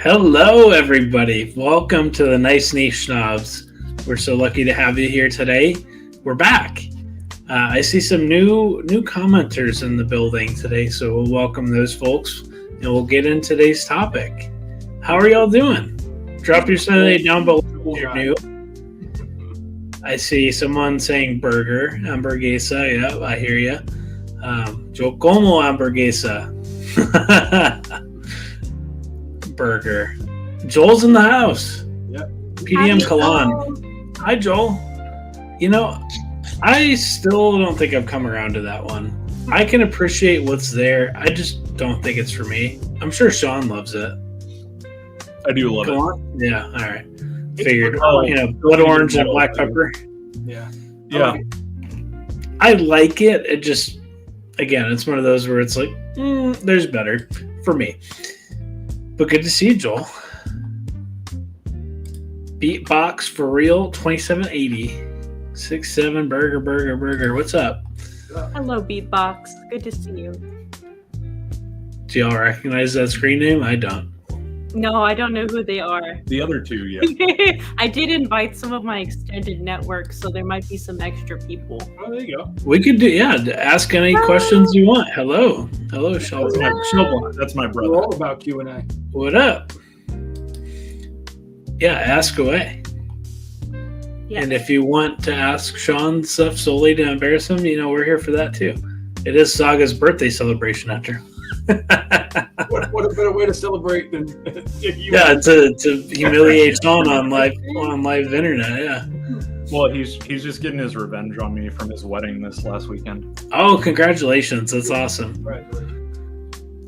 Hello, everybody. Welcome to the Nice Niche Snobs. We're so lucky to have you here today. We're back. I see some new commenters in the building today, so we'll welcome those folks, and we'll get into today's topic. How are y'all doing? Drop your Sunday down below if you're new. I see someone saying burger, hamburguesa. Yep, I hear you. Yo como hamburguesa. Burger. Joel's in the house. Yep. PDM Kalan. Hi, Joel. You know, I still don't think I've come around to that one. I can appreciate what's there. I just don't think it's for me. I'm sure Sean loves it. I do love it. Yeah, all right. Figured. Blood orange and black pepper. Yeah. Yeah. I like it. It just, again, it's one of those where it's like, there's better for me. But good to see you, Joel. Beatbox for real, 2780. 6'7" burger. What's up? Hello, Beatbox. Good to see you. Do y'all recognize that screen name? I don't. No, I don't know who they are. The other two, yeah. I did invite some of my extended network, so there might be some extra people. Oh, there you go. We could do, ask any questions you want. Hello, Sean. That's my brother. We're all about Q&A. What up? Yeah, ask away. Yeah. And if you want to ask Sean stuff solely to embarrass him, we're here for that too. It is Saga's birthday celebration after. What a better way to celebrate than to humiliate Sean on live internet. Yeah. Well, he's just getting his revenge on me from his wedding this last weekend. Oh, congratulations! That's awesome.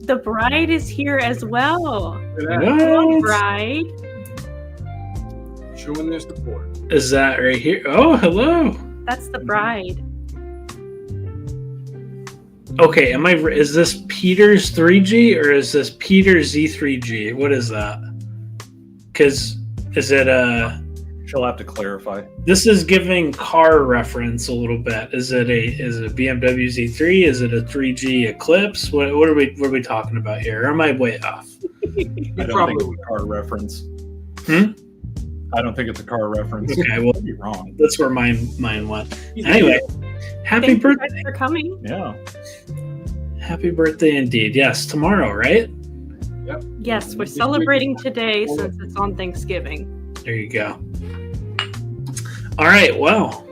The bride is here as well. What? Bride. Showing their support. Is that right here? Oh, hello. That's the bride. Okay, is this Peter's 3G or is this Peter's Z3G? What is that? Because is it She'll have to clarify. This is giving car reference a little bit. Is it a BMW Z3? Is it a 3G Eclipse? What are we talking about here? Or am I way off? I don't think it's a car reference. I don't think it's a car reference. Okay, well, you're wrong. That's where mine went. Anyway, happy birthday. Thank you for coming. Yeah. Happy birthday indeed. Yes, tomorrow, right? Yep. Yes, we're celebrating today since it's on Thanksgiving. There you go. All right, well,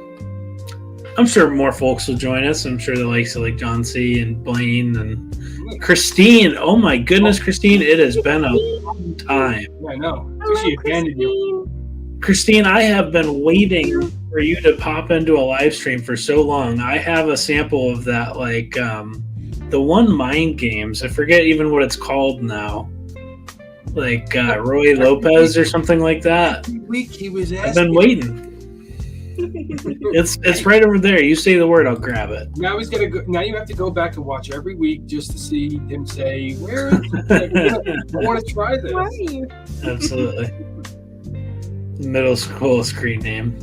I'm sure more folks will join us. I'm sure the likes of like John C. and Blaine and Christine. Oh my goodness, Christine, it has been a long time. I know. Hello, Christine. Christine, I have been waiting for you to pop into a live stream for so long. I have a sample of that, like the one Mind Games. I forget even what it's called now. Like Roy Lopez or something like that. Every week he was asking. I've been waiting. It's right over there. You say the word, I'll grab it. Now he's gonna go. Now you have to go back and watch every week just to see him say, "Where is it?" I want to try this. Where are you? Absolutely. Middle school screen name.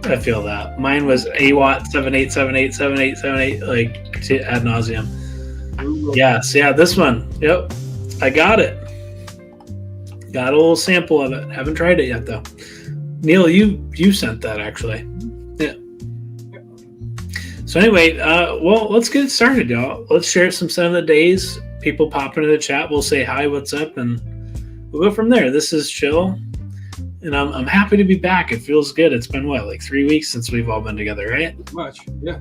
I feel that. Mine was AWAT 78787878, like ad nauseum. Yes, yeah, this one. Yep. I got it. Got a little sample of it. Haven't tried it yet though. Neil, you sent that actually. Yeah. So anyway, well, let's get started, y'all. Let's share some 7 of the days. People pop into the chat. We'll say hi, what's up, and we'll go from there. This is Chill. And I'm happy to be back. It feels good. It's been like 3 weeks since we've all been together, right? Much, yeah.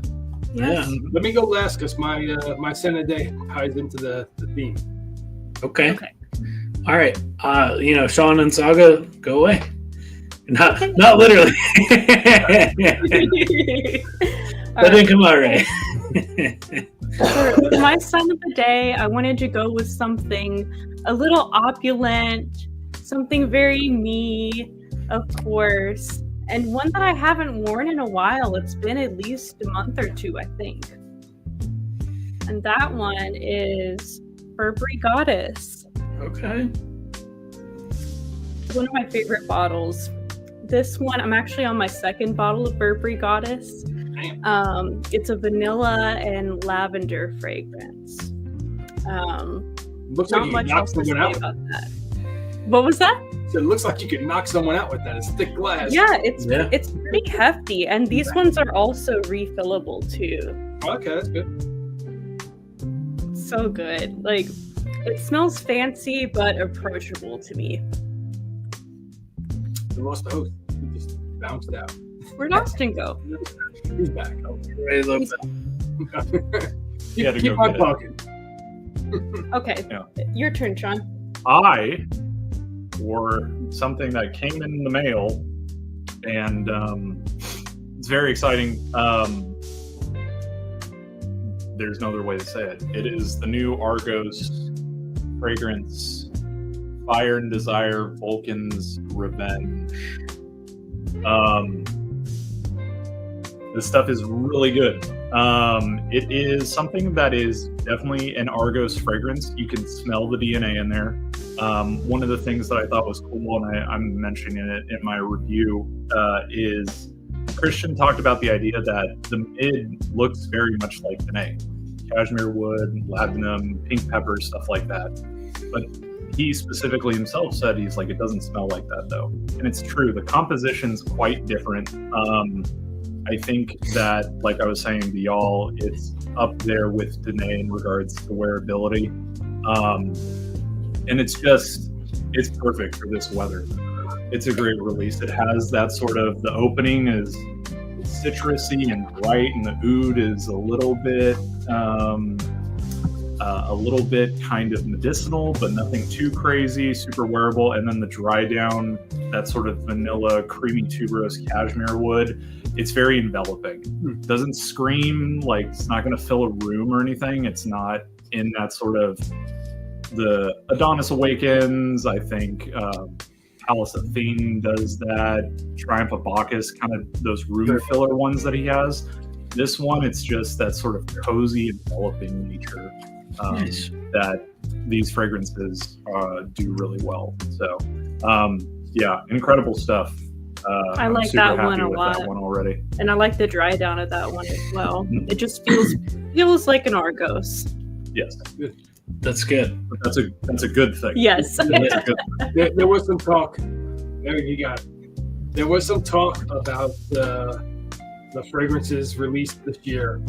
Yeah. Let me go last because my Senate day ties into the theme. Okay. All right. Sean and Saga, go away. Not literally. That didn't come out right. For my son of the day, I wanted to go with something a little opulent, something very me, of course, and one that I haven't worn in a while. It's been at least a month or two, I think. And that one is Burberry Goddess. Okay. One of my favorite bottles. This one, I'm actually on my second bottle of Burberry Goddess. It's a vanilla and lavender fragrance. Looks Not like much else to say about that. What was that? So it looks like you could knock someone out with that. It's thick glass. Yeah, it's pretty hefty, and these ones are also refillable too. Okay, that's good. So good. Like, it smells fancy but approachable to me. We lost the host. He just bounced out. Where'd Austin go? He's back. I love that. Keep on talking. Okay, your turn, Sean. I wore something that came in the mail, and it's very exciting. There's no other way to say it. It is the new Argos fragrance, Fire and Desire, Vulcan's Revenge. This stuff is really good. It is something that is definitely an Argos fragrance. You can smell the DNA in there. One of the things that I thought was cool, and I'm mentioning it in my review, is Christian talked about the idea that the mid looks very much like Danae. Cashmere wood, labdanum, pink pepper, stuff like that. But he specifically himself said, he's like, it doesn't smell like that though. And it's true, the composition's quite different. I think that, like I was saying to y'all, it's up there with Danae in regards to wearability. And it's perfect for this weather. It's a great release. It has that sort of, the opening is citrusy and bright, and the oud is a little bit kind of medicinal, but nothing too crazy, super wearable. And then the dry down, that sort of vanilla, creamy tuberose cashmere wood, it's very enveloping. It doesn't scream, like it's not going to fill a room or anything. It's not in that sort of, the Adonis Awakens, I think Palace Athene does that, Triumph of Bacchus, kind of those room filler ones that he has. This one, it's just that sort of cozy, enveloping nature that these fragrances do really well. So, yeah, incredible stuff. I like that one a lot. That one already, and I like the dry down of that one as well. It just feels like an Argos. Yes, that's good. That's a good thing. Yes. There was some talk. There you got it. There was some talk about the fragrances released this year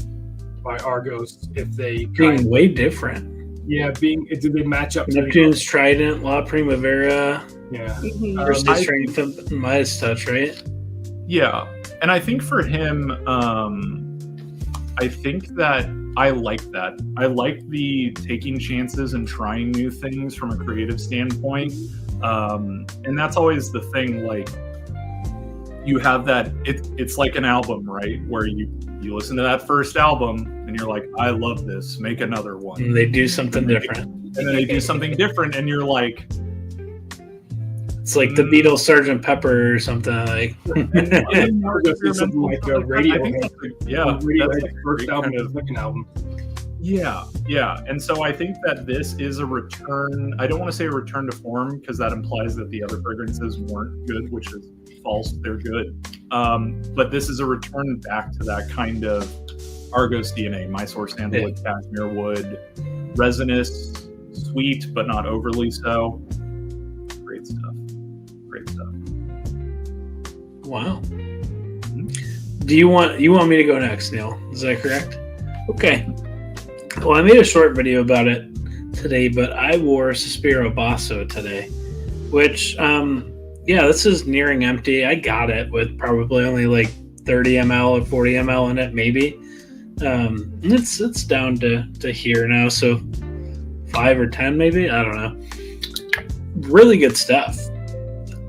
by Argos, if they being way different. Yeah, did they match up? Neptune's Trident, La Primavera. Yeah. Versus Strength of Midas Touch, right? Yeah, and I think for him, I think that I like that. I like the taking chances and trying new things from a creative standpoint. And that's always the thing, like, you have that, it's like an album, right? Where you listen to that first album and you're like, I love this, make another one. And they do something different. And then they do something different and you're like, it's like the Beatles Sgt. Pepper or something like. Something like a radio. That's first album, the second album. Yeah. And so I think that this is a return. I don't want to say a return to form because that implies that the other fragrances weren't good, which is false. They're good. But this is a return back to that kind of Argos DNA, Mysore sandalwood, cashmere wood, resinous, sweet, but not overly so. Great stuff. Wow. Do you want me to go next, Neil? Is that correct? Okay. Well, I made a short video about it today, but I wore Suspiro Basso today, which, this is nearing empty. I got it with probably only like 30 ml or 40 ml in it, maybe. It's down to here now, so 5 or 10 maybe. I don't know. Really good stuff.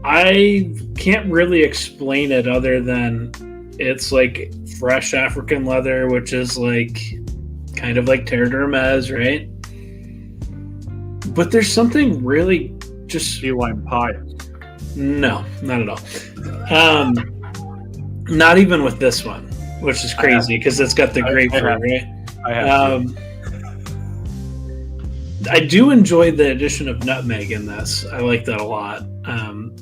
I can't really explain it other than it's like fresh African leather, which is like kind of like Terre d'Hermes, right? But there's something really just key lime pie. No, not at all. Not even with this one, which is crazy because it's got the grapefruit, right? I have. I do enjoy the addition of nutmeg in this. I like that a lot.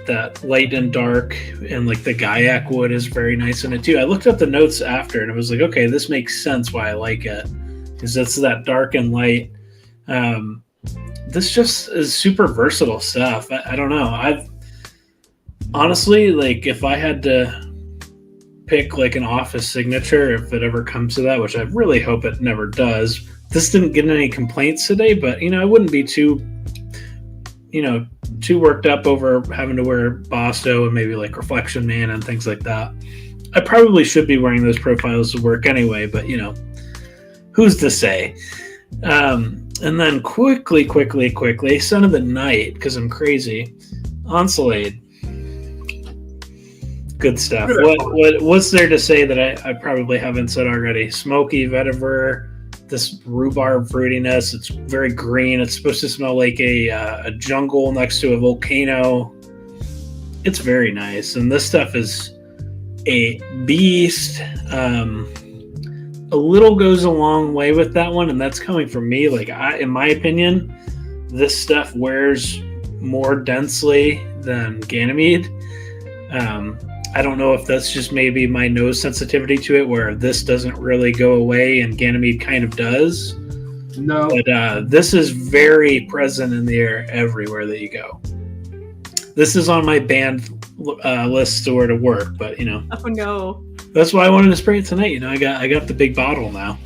That light and dark and like the Gaiac wood is very nice in it too. I looked up the notes after and I was like, okay, this makes sense why I like it because it's that dark and light. this just is super versatile stuff. I don't know. I've honestly, like, if I had to pick like an office signature, if it ever comes to that, which I really hope it never does. This didn't get any complaints today, but I wouldn't be too worked up over having to wear Bosto and maybe like Reflection Man and things like that. I probably should be wearing those profiles to work anyway, but who's to say? And then quickly, Son of the Night, because I'm crazy. Ensolade. Good stuff. What's there to say that I probably haven't said already? Smoky vetiver, this rhubarb fruitiness. It's very green. It's supposed to smell like a jungle next to a volcano. It's very nice. And this stuff is a beast. A little goes a long way with that one, and that's coming from me. Like, in my opinion, this stuff wears more densely than Ganymede. I don't know if that's just maybe my nose sensitivity to it, where this doesn't really go away and Ganymede kind of does. No. But this is very present in the air everywhere that you go. This is on my banned list to where to work, but Oh no. That's why I wanted to spray it tonight. I got the big bottle now.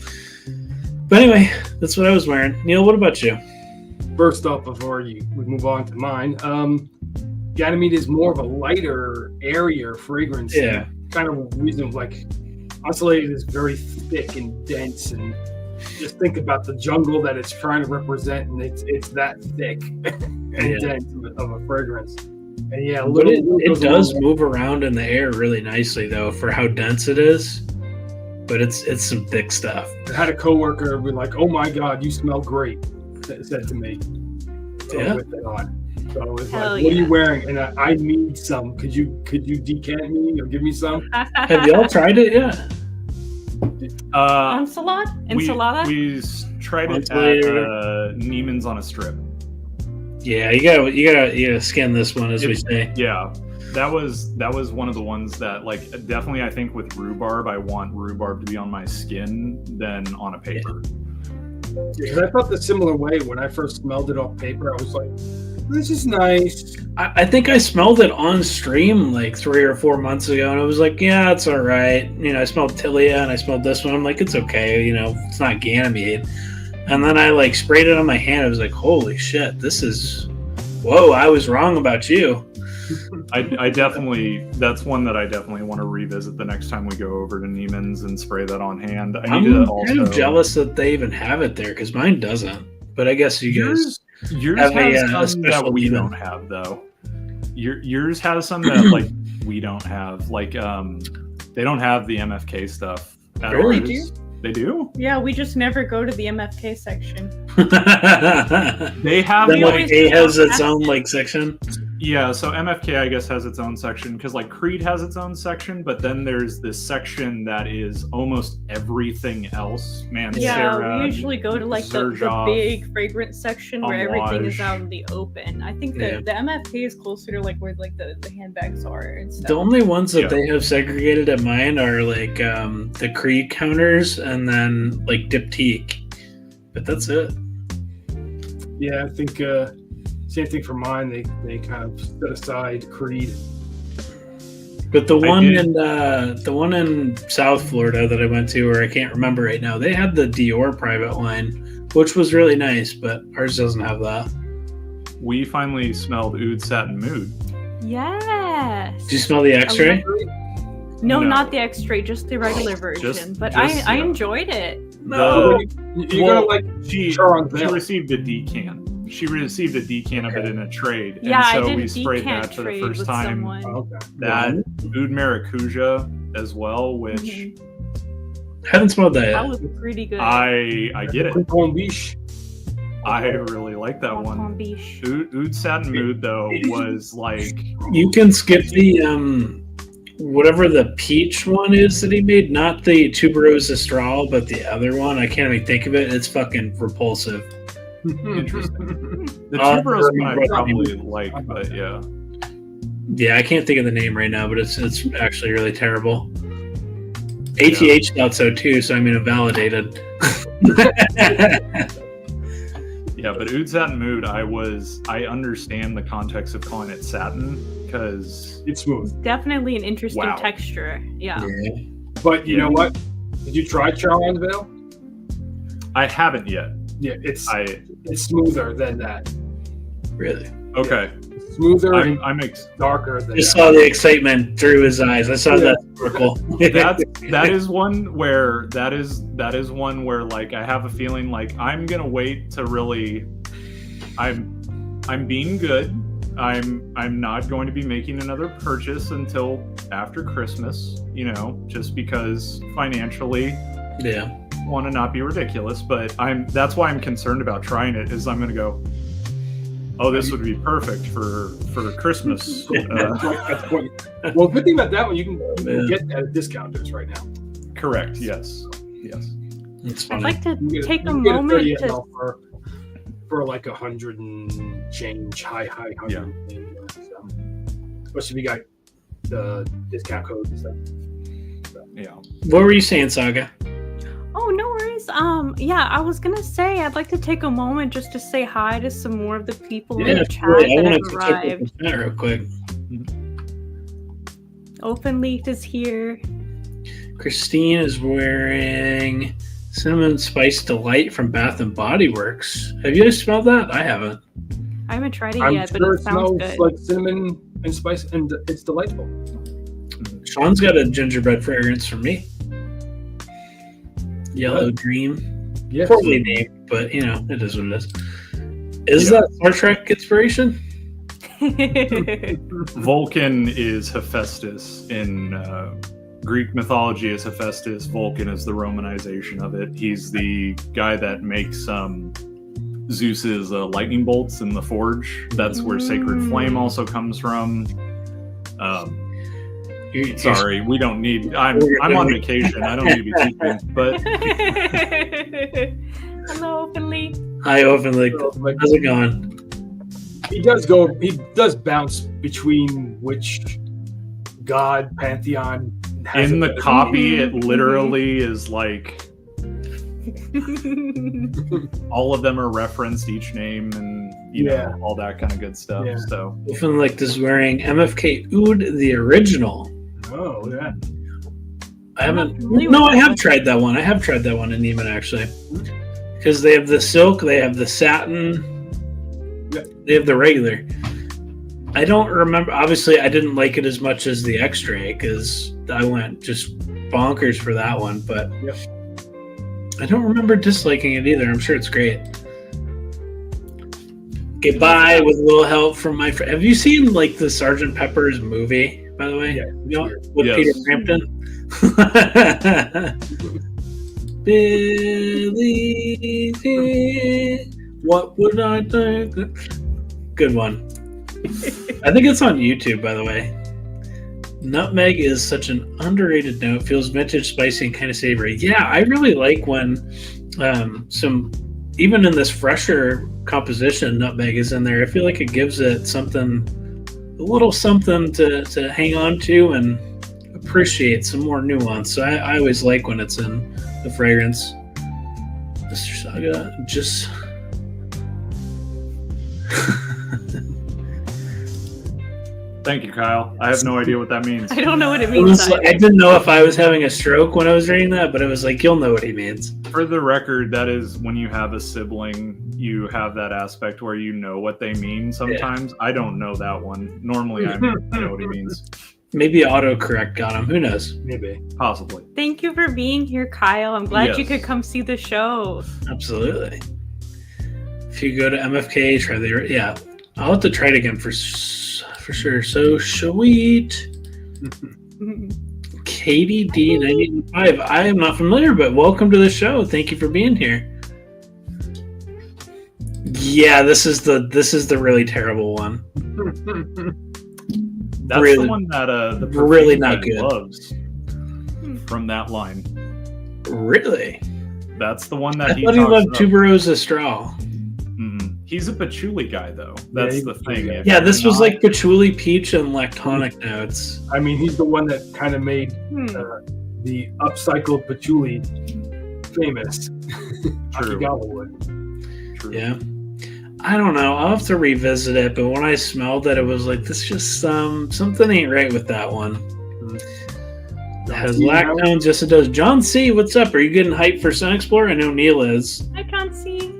But anyway, that's what I was wearing. Neil, what about you? First off, before we move on to mine, Ganymede is more of a lighter, airier fragrance. Yeah. Kind of reason, like, Ensolade is very thick and dense, and just think about the jungle that it's trying to represent, and it's that thick and dense of a fragrance. And yeah, it does move around in the air really nicely, though, for how dense it is. But it's some thick stuff. I had a coworker be like, "Oh my God, you smell great," said to me. So Yeah. with it on. So I was Hell like, "What are you wearing?" And I need some. Could you decant me or give me some? Have y'all tried it yet? Ensalada? We tried it at Neiman's on a strip. Yeah, you gotta skin this one, as we say. Yeah, that was one of the ones that, like, definitely I think with rhubarb, I want rhubarb to be on my skin than on a paper. Because I felt the similar way when I first smelled it off paper. I was like, "This is nice." I think I smelled it on stream like 3 or 4 months ago, and I was like, yeah, it's all right. I smelled Tilia, and I smelled this one. I'm like, it's okay. It's not Ganymede. And then I like sprayed it on my hand. I was like, holy shit, whoa, I was wrong about you. I definitely, that's one that I definitely want to revisit the next time we go over to Neiman's and spray that on hand. I'm kind of jealous that they even have it there, because mine doesn't. But I guess you guys yours have has some special that we demon. don't have, though. Yours has some that like we don't have. Like they don't have the MFK stuff. At Really? ours. They do? Yeah, we just never go to the MFK section. They have Then like like A has its own like section. Yeah, so MFK I guess has its own section because like Creed has its own section, but then there's this section that is almost everything else. Man, Yeah, Sarah, we usually go to like the Zerjov, big fragrance section where everything is Amouage. out in the open. I think Yeah. the MFK is closer to like where like the handbags are and stuff. The only ones that Yeah. they have segregated at mine are like the Creed counters and then like Diptyque. But that's it. Yeah, I think same thing for mine. They kind of set aside Creed. But the I one in South Florida that I went to, or I can't remember right now, they had the Dior private line, which was really nice, but ours doesn't have that. we finally smelled Oud Satin Mood. Yes. Did you smell the X-ray? No, No. not the X-ray, just the regular version. But I yeah. enjoyed it. You're Well, gonna like She Sharon's Veil. received a decant. She received a decant of it in a trade, Yeah, and so I did we a sprayed decant that for the trade first with time. someone. okay. That Oud Maracuja as well, which Mhm. Haven't smelled that That yet. was pretty good. I get it. Palm Beach. I really like that Palm one. Beach. Oud Satin Mood though was like You can skip the whatever the peach one is that he made, not the tuberose astral, but the other one. I can't even think of it. It's fucking repulsive. interesting. The Uh, tuberose one I right. probably like, but yeah. Yeah, I can't think of the name right now, but it's actually really terrible. ATH thought so too, so I mean, it validated. Yeah, but Oud Satin Mood, I understand the context of calling it satin because It's smooth. Definitely an interesting Wow. texture. Yeah. But you know what? Did you try Charlon's Veil? I haven't yet. Yeah, it's smoother than that. Really. Okay. Smoother and I'm darker than Just that. saw the excitement through his eyes. I saw that sparkle. that is one where like I have a feeling like I'm gonna wait to really I'm being good. I'm not going to be making another purchase until after Christmas, just because financially Yeah. want to not be ridiculous, but that's why I'm concerned about trying it is I'm gonna go, oh, this would be perfect for Christmas. That's what- well, good thing about that one, you can get that at discounters right now. Correct. Yes. It's I'd funny. like to You can get take a you can get moment 30 to. ml for like 100 and change, high 100. Yeah. So, especially if you got the discount codes and stuff. Yeah. What were you saying, Saga? Oh, no worries. Yeah, I was gonna say I'd like to take a moment just to say hi to some more of the people in the chat absolutely. I that want have to check arrived. with the chat real quick. Open Leaf is here. Christine is wearing Cinnamon Spice Delight from Bath and Body Works. Have you guys smelled that? I haven't. I haven't tried it I'm yet, but sure it it sounds smells good. like cinnamon and spice, and it's delightful. Sean's got a gingerbread fragrance for me. Yellow Dream. Yes. Poorly named, but it is what it is. Is that Star Trek inspiration? Vulcan is Hephaestus in Greek mythology. Is Hephaestus. Vulcan is the Romanization of it. He's the guy that makes Zeus's lightning bolts in the forge. That's where Sacred Flame also comes from. Sorry, we don't need. I'm on vacation. I don't need to be teaching. But Hello, Open Leaf. Hi, Openly. Like, How's it going? he does bounce between which god pantheon has in it the better. copy, it literally is like all of them are referenced, each name, and Yeah. all that kind of good stuff. Yeah. So Openly is wearing MFK Oud, the original. Oh, look at that. I haven't. familiar No, with I that have one. tried that one. I have tried that one in Neiman actually, because they have the silk, they have the satin, Yep. they have the regular. I don't remember. Obviously, I didn't like it as much as the X-ray because I went just bonkers for that one. But Yep. I don't remember disliking it either. I'm sure it's great. Get by with a little help from my friend. Have you seen like the Sgt. Pepper's movie? By the way, Yeah, you know, it's with Yes. Peter Frampton. Billy, what would I do? Good one. I think it's on YouTube, by the way. Nutmeg is such an underrated note. Feels vintage, spicy, and kind of savory. Yeah, I really like when even in this fresher composition, nutmeg is in there. I feel like it gives it something, a little something to hang on to and appreciate some more nuance. So I always like when it's in the fragrance. Mr. Saga, just thank you, Kyle. I have no idea what that means. I don't know what it it means. was, either. I didn't know if I was having a stroke when I was reading that, but it was like, you'll know what he means. For the record, that is when you have a sibling, you have that aspect where you know what they mean sometimes. I don't know that one. Normally, I know what he means. Maybe autocorrect got him. Who knows? Maybe. Possibly. Thank you for being here, Kyle. I'm glad you Yes. could come see the show. Absolutely. If you go to MFK, try the yeah. I'll have to try it again for sure. So sweet. Katie D985. I am not familiar, but welcome to the show. Thank you for being here. Yeah, this is the really terrible one. That's Really- the one that the really perfume not guy good. loves from that line. Really? That's the one I that he thought he talks loved about. Tuberose Straw. He's a patchouli guy, though. That's he's the a thing. patchouli guy. If Yeah, you're this was not- like patchouli, peach, and lactonic notes. I mean, he's the one that kind of made Hmm. the upcycled patchouli famous. True. Akigawa would. True. Yeah. I don't know. I'll have to revisit it. But when I smelled it, it was like this. Just something ain't right with that one. It has lactone, just it does. John C, what's up? Are you getting hyped for Sun Explorer? I know Neil is. I can't see.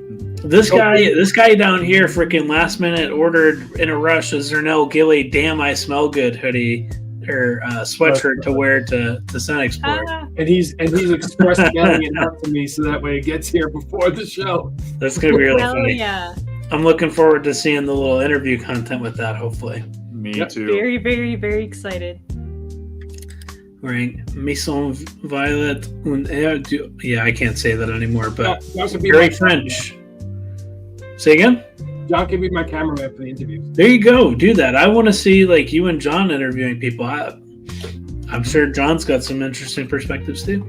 This guy down here, freaking last minute ordered in a rush a Zernell Gilly "Damn I Smell Good" hoodie or sweatshirt to wear to Sun Explorer. And he's expressed getting it out to me so that way it gets here before the show. That's gonna be really funny. Yeah. I'm looking forward to seeing the little interview content with that. Hopefully. Me too. Very, very, very excited. Wearing Maison Violet. Yeah, I can't say that anymore, but John can be very my French. Say again? John can be my cameraman for the interview. There you go. Do that. I want to see like you and John interviewing people. I'm sure John's got some interesting perspectives too.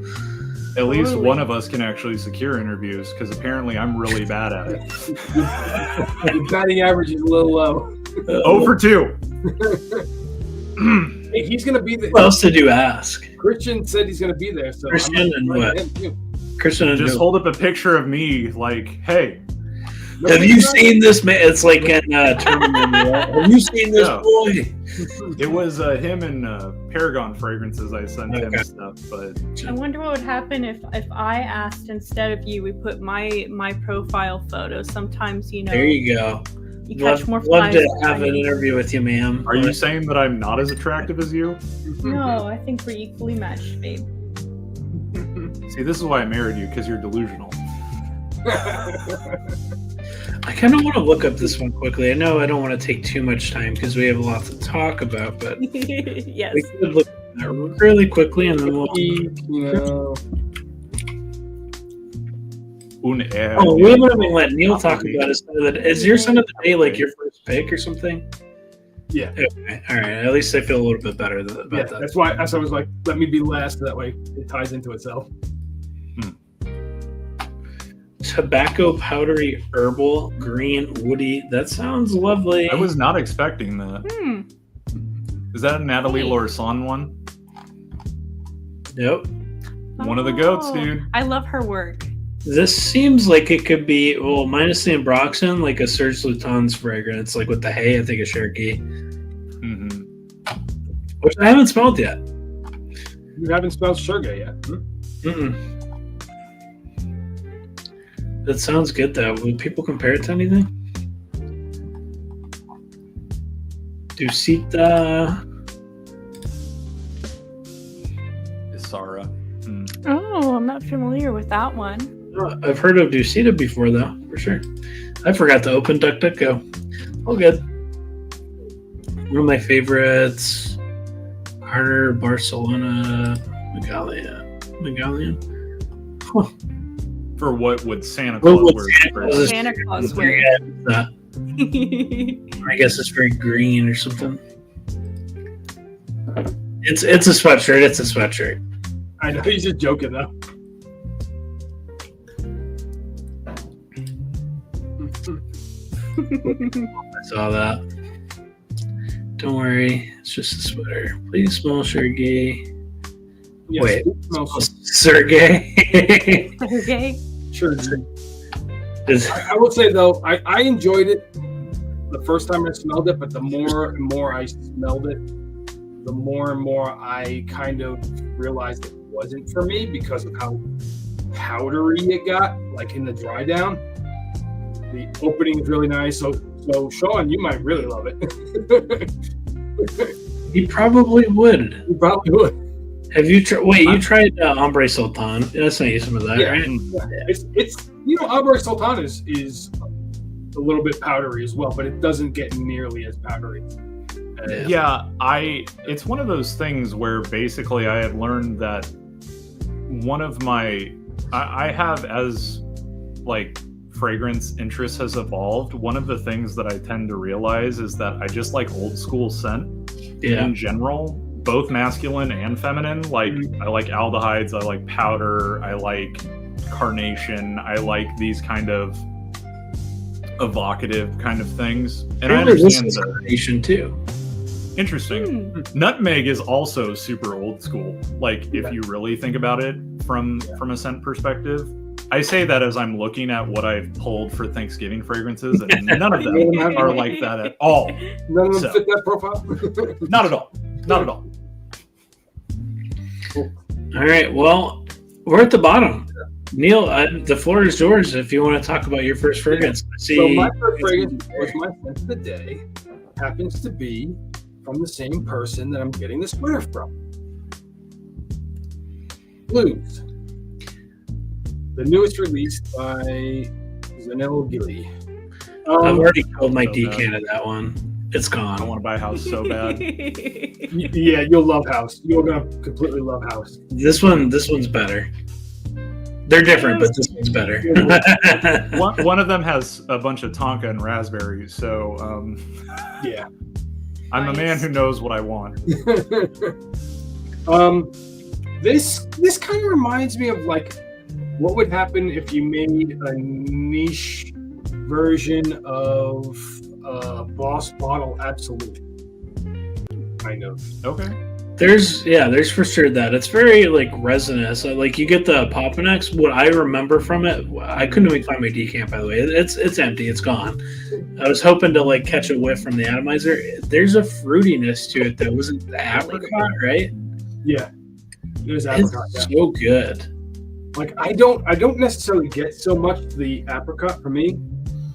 At least one of us can actually secure interviews because apparently I'm really bad at it. The batting average is a little low. 0 for 2. Hey, he's going to be there. What else did you ask? Christian said he's going to be there. So Christian and what? Christian and Just who? hold up a picture of me like, hey. Have you seen this man? It's like in Terminator. Have you seen this boy? It was him and Paragon Fragrances. I sent him stuff, but I wonder what would happen if I asked instead of you. We put my profile photo. Sometimes There you go. You catch more Love flies. to have an interview with you, ma'am. Are you saying that I'm not as attractive as you? No, I think we're equally matched, babe. See, this is why I married you, because you're delusional. I kind of want to look up this one quickly. I know I don't want to take too much time because we have a lot to talk about, but Yes. we could look at that really quickly and then we'll. Oh, we haven't even let Neil talk about his son of the day. Is your son of the day like your first pick or something? Yeah. Okay. All right. At least I feel a little bit better about that. That's why I was like, let me be last. That way it ties into itself. Tobacco powdery herbal green woody. That sounds lovely. I was not expecting that. Is that a Natalie Lorson one? Nope. One of the goats, dude. I love her work. This seems like it could be, well, minus the ambroxan, like a Serge Lutens fragrance, like with the hay, I think a Cherokee. Which I haven't smelled yet. You haven't smelled sugar yet? That sounds good, though. Would people compare it to anything? Dusita. Isara. Oh, I'm not familiar with that one. I've heard of Dusita before, though, for sure. I forgot to open DuckDuckGo. All good. One of my favorites, Harder, Barcelona, Megalian. Huh. For what would Santa Claus wear? Santa Claus wear. I guess it's very green or something. It's a sweatshirt. It's a sweatshirt. I know he's just joking though. I saw that. Don't worry, it's just a sweater. Please smell Sergey. Yes, Wait, Sergey. Okay. Sure. I will say though, I enjoyed it the first time I smelled it, but the more and more I smelled it, the more and more I kind of realized it wasn't for me because of how powdery it got, like in the dry down. The opening is really nice. So Sean, you might really love it. You probably would. You probably would. Have you tried? Wait, you tried Ombre Sultan? That's not you some of that, right? Yeah. It's Ombre Sultan is a little bit powdery as well, but it doesn't get nearly as powdery. Yeah, it's one of those things where basically I had learned that one of my I have as like fragrance interest has evolved. One of the things that I tend to realize is that I just like old school scent in general, both masculine and feminine. Like I like aldehydes, I like powder, I like carnation, I like these kind of evocative kind of things. And I understand the carnation too. Interesting. Nutmeg is also super old school. Like if you really think about it from a scent perspective, I say that as I'm looking at what I've pulled for Thanksgiving fragrances, and none of them are like that at all. None of them fit that profile? Not at all. Not at all. Cool. All right. Well, we're at the bottom. Neil, the floor is yours if you want to talk about your first fragrance. So my first fragrance was my scent of the day. Happens to be from the same person that I'm getting the sweater from. Blues. The newest release by Zanello Gilly. I've already killed my decan of that one. It's gone. I want to buy a house so bad. Yeah, you'll love House. You're gonna completely love House. This one's better. They're different, but this one's better. One of them has a bunch of tonka and raspberries, so yeah. I'm a man who knows what I want. This kind of reminds me of like what would happen if you made a niche version of Boss Bottle Absolute. Kind of. Okay. There's for sure that. It's very like resinous. So, like you get the Popanex. What I remember from it, I couldn't even find my decant, by the way. It's empty. It's gone. I was hoping to like catch a whiff from the atomizer. There's a fruitiness to it that wasn't the apricot, right? Yeah. There's apricot. It's so good. Like I don't necessarily get so much the apricot for me,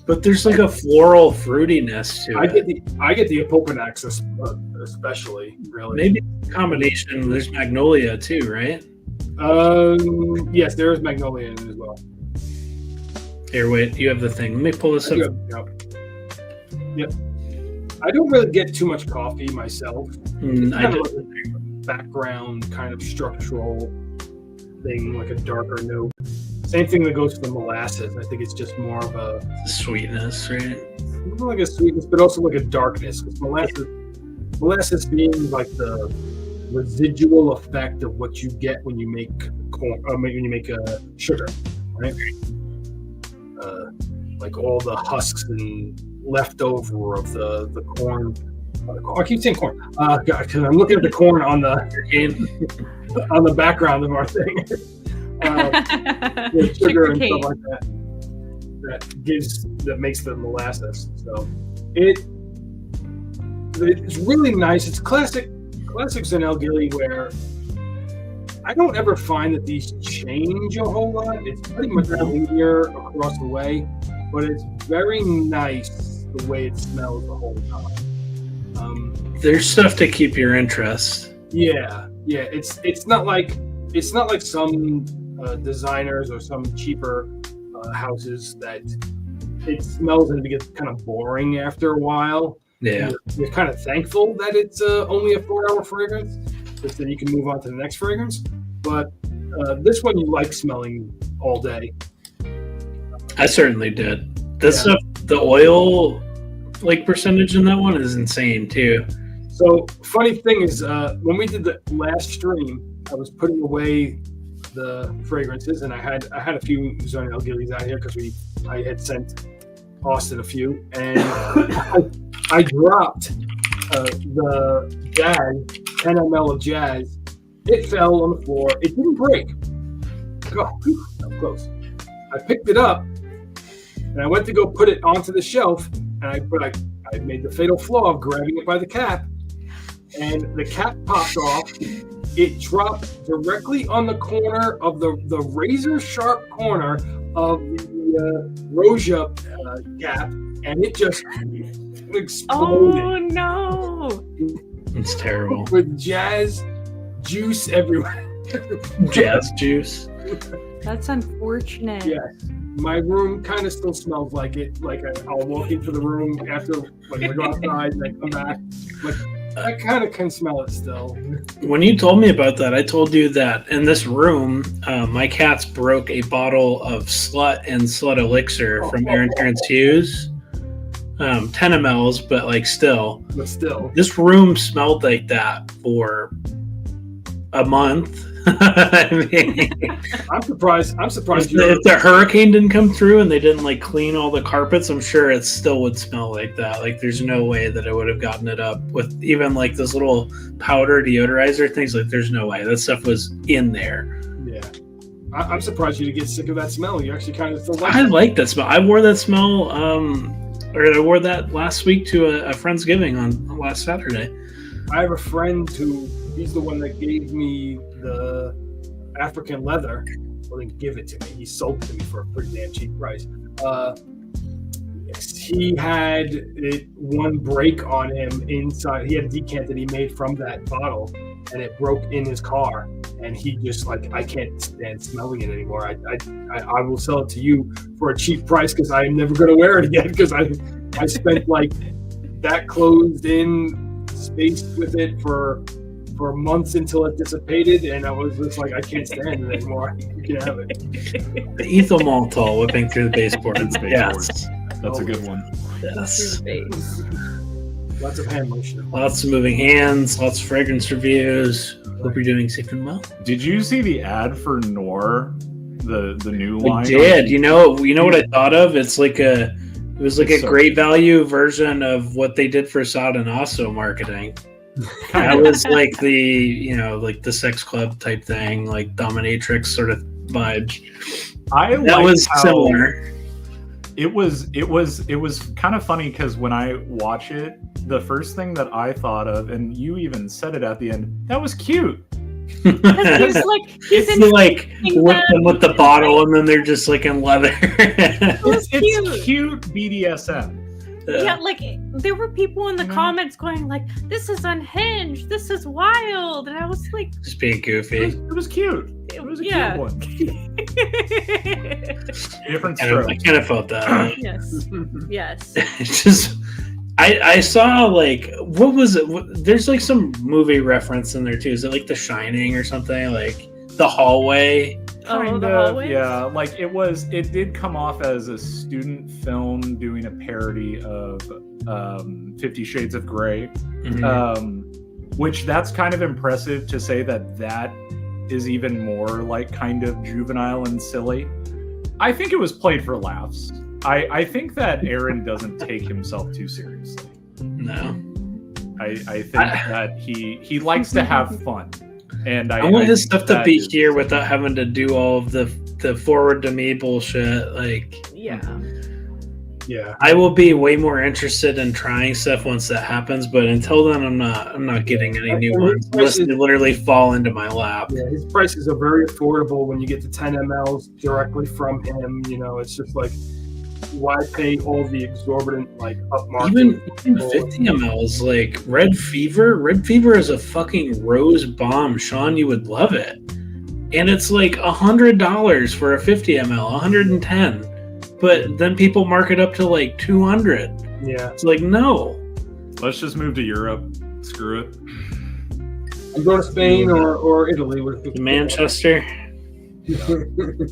but there's like a floral fruitiness to it. I get the Popanex especially, really. Maybe a combination. There's magnolia too, right? Yes, there is magnolia in it as well. Here, wait. You have the thing. Let me pull this up. Yep. I don't really get too much coffee myself. I do. Like a background kind of structural thing, like a darker note. Same thing that goes for the molasses. I think it's just more of a sweetness, right? More like a sweetness, but also like a darkness. Because molasses being like the residual effect of what you get when you make corn, when you make sugar, right? Like all the husks and leftover of the corn. I keep saying corn. Because I'm looking at the corn on the on the background of our thing. With sugar and stuff like that. That makes the molasses. So it's really nice. It's classic Zanello Gilly, where I don't ever find that these change a whole lot. It's pretty much linear across the way, but it's very nice the way it smells the whole time. There's stuff to keep your interest. Yeah. It's not like some designers or some cheaper houses that it smells and it gets kind of boring after a while. Yeah, you're kind of thankful that it's only a 4-hour fragrance, because then you can move on to the next fragrance. But this one you like smelling all day. I certainly did. This stuff, the oil like percentage in that one is insane too. So funny thing is, when we did the last stream, I was putting away the fragrances, and I had a few Zanello Gillies out here because I had sent Austin a few, and I dropped the Jazz, 10 ml of Jazz. It fell on the floor. It didn't break. Oh, that was close. I picked it up, and I went to go put it onto the shelf, and I made the fatal flaw of grabbing it by the cap, and the cap popped off. It dropped directly on the corner of the razor sharp corner of the Roja cap, and it just exploded. Oh no! It's terrible. With Jazz juice everywhere. Jazz juice. That's unfortunate. Yes. My room kind of still smells like it. Like I'll walk into the room after, like, we go outside and I come back. Like, I kind of can smell it still. When you told me about that, I told you that in this room, my cats broke a bottle of Slut and Slut Elixir from Aaron Terrence Hughes. 10 mLs, but like still. But still. This room smelled like that for a month. I mean, I'm surprised. If the hurricane didn't come through and they didn't like clean all the carpets, I'm sure it still would smell like that. Like there's no way that it would have gotten it up with even like this little powder deodorizer things. Like there's no way that stuff was in there. Yeah. I'm surprised you didn't get sick of that smell. You actually kind of still like I it. like that smell. I wore that smell, or I wore that last week to a Friendsgiving on last Saturday. I have a friend he's the one that gave me the African leather. Well, didn't give it to me. He sold it to me for a pretty damn cheap price. He had one break on him inside. He had a decant that he made from that bottle, and it broke in his car. And he just like, I can't stand smelling it anymore. I will sell it to you for a cheap price because I'm never going to wear it again because I spent like that closed in space with it for months until it dissipated, and I was just like, I can't stand it anymore. You can have it. The ethyl maltol whipping through the baseboard. Yes. That's a good one. Yes. Lots of hand motion. Lots of moving hands, lots of fragrance reviews. Hope you're doing safe and well. Did you see the ad for Nor, the new line? I did. You know what I thought of? It was like a great value version of what they did for Sod and Osso marketing. That was like the sex club type thing, like dominatrix sort of vibes. That was similar. It was kind of funny because when I watch it, the first thing that I thought of, and you even said it at the end, that was cute. He's like with them with the bottle, and then they're just like in leather. It's cute BDSM. Yeah, like there were people in the comments going like, "This is unhinged. This is wild," and I was like, just being goofy. It was cute. It was a cute one. Different strokes. I kind of felt that. Yes. It's just, I saw like, what was it? There's like some movie reference in there too. Is it like The Shining or something? Like The Hallway. Kind of, yeah. Like it did come off as a student film doing a parody of 50 Shades of Grey, which that's kind of impressive to say that is even more like kind of juvenile and silly. I think it was played for laughs. I think that Aaron doesn't take himself too seriously. No. I think that he likes to have fun. And I want his stuff to be here without having to do all of the forward to me bullshit. Like, yeah. I will be way more interested in trying stuff once that happens, but until then, I'm not getting any new ones unless they literally fall into my lap. Yeah, his prices are very affordable when you get the 10 mLs directly from him. You know, it's just like, why pay all the exorbitant like upmarket? Even 50 mLs, like Red Fever. Red Fever is a fucking rose bomb. Sean, you would love it. And it's like $100 for a 50 ml, 110. But then people mark it up to like 200. Yeah. It's like, no. Let's just move to Europe. Screw it. I'm going to Spain or Italy. Manchester.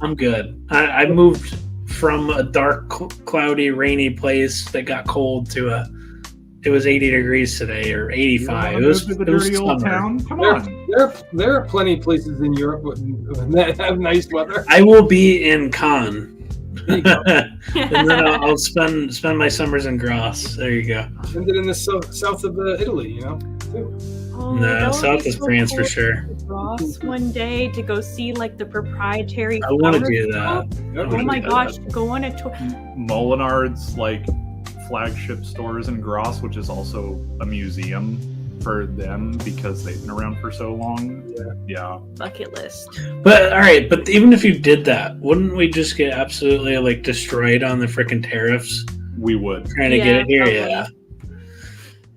I'm good. I moved from a dark, cloudy, rainy place that got cold to it was 80 degrees today, or 85. It was dirty old town. Come on. There are plenty of places in Europe that have nice weather. I will be in Cannes. And then I'll spend my summers in Grasse. There you go. Spend it in the south of Italy, you know. Too. No, south is France for sure. Ross one day to go see like the proprietary. I want to do that. Oh my gosh, go on a tour. Molinard's like flagship stores in Grasse, which is also a museum for them because they've been around for so long. Yeah. Bucket list. But all right, but even if you did that, wouldn't we just get absolutely like destroyed on the freaking tariffs? We would. Trying to get it here, probably. yeah.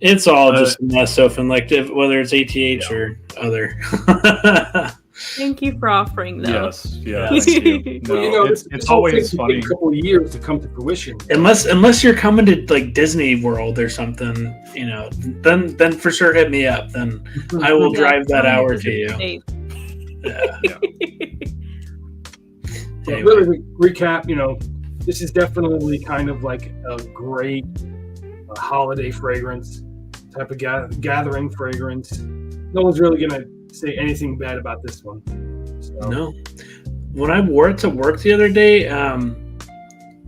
It's all just a mess of, and like whether it's ATH or other. Thank you for offering, though. Yes, yeah. Thank you. No, Well, you know, it's always funny. A couple of years to come to fruition. Unless you're coming to like Disney World or something, you know, then for sure hit me up. Then I will drive that hour to you. Yeah. So really, to recap, you know, this is definitely kind of like a great holiday fragrance type of gathering fragrance. No one's really gonna say anything bad about this one. So. No. When I wore it to work the other day, a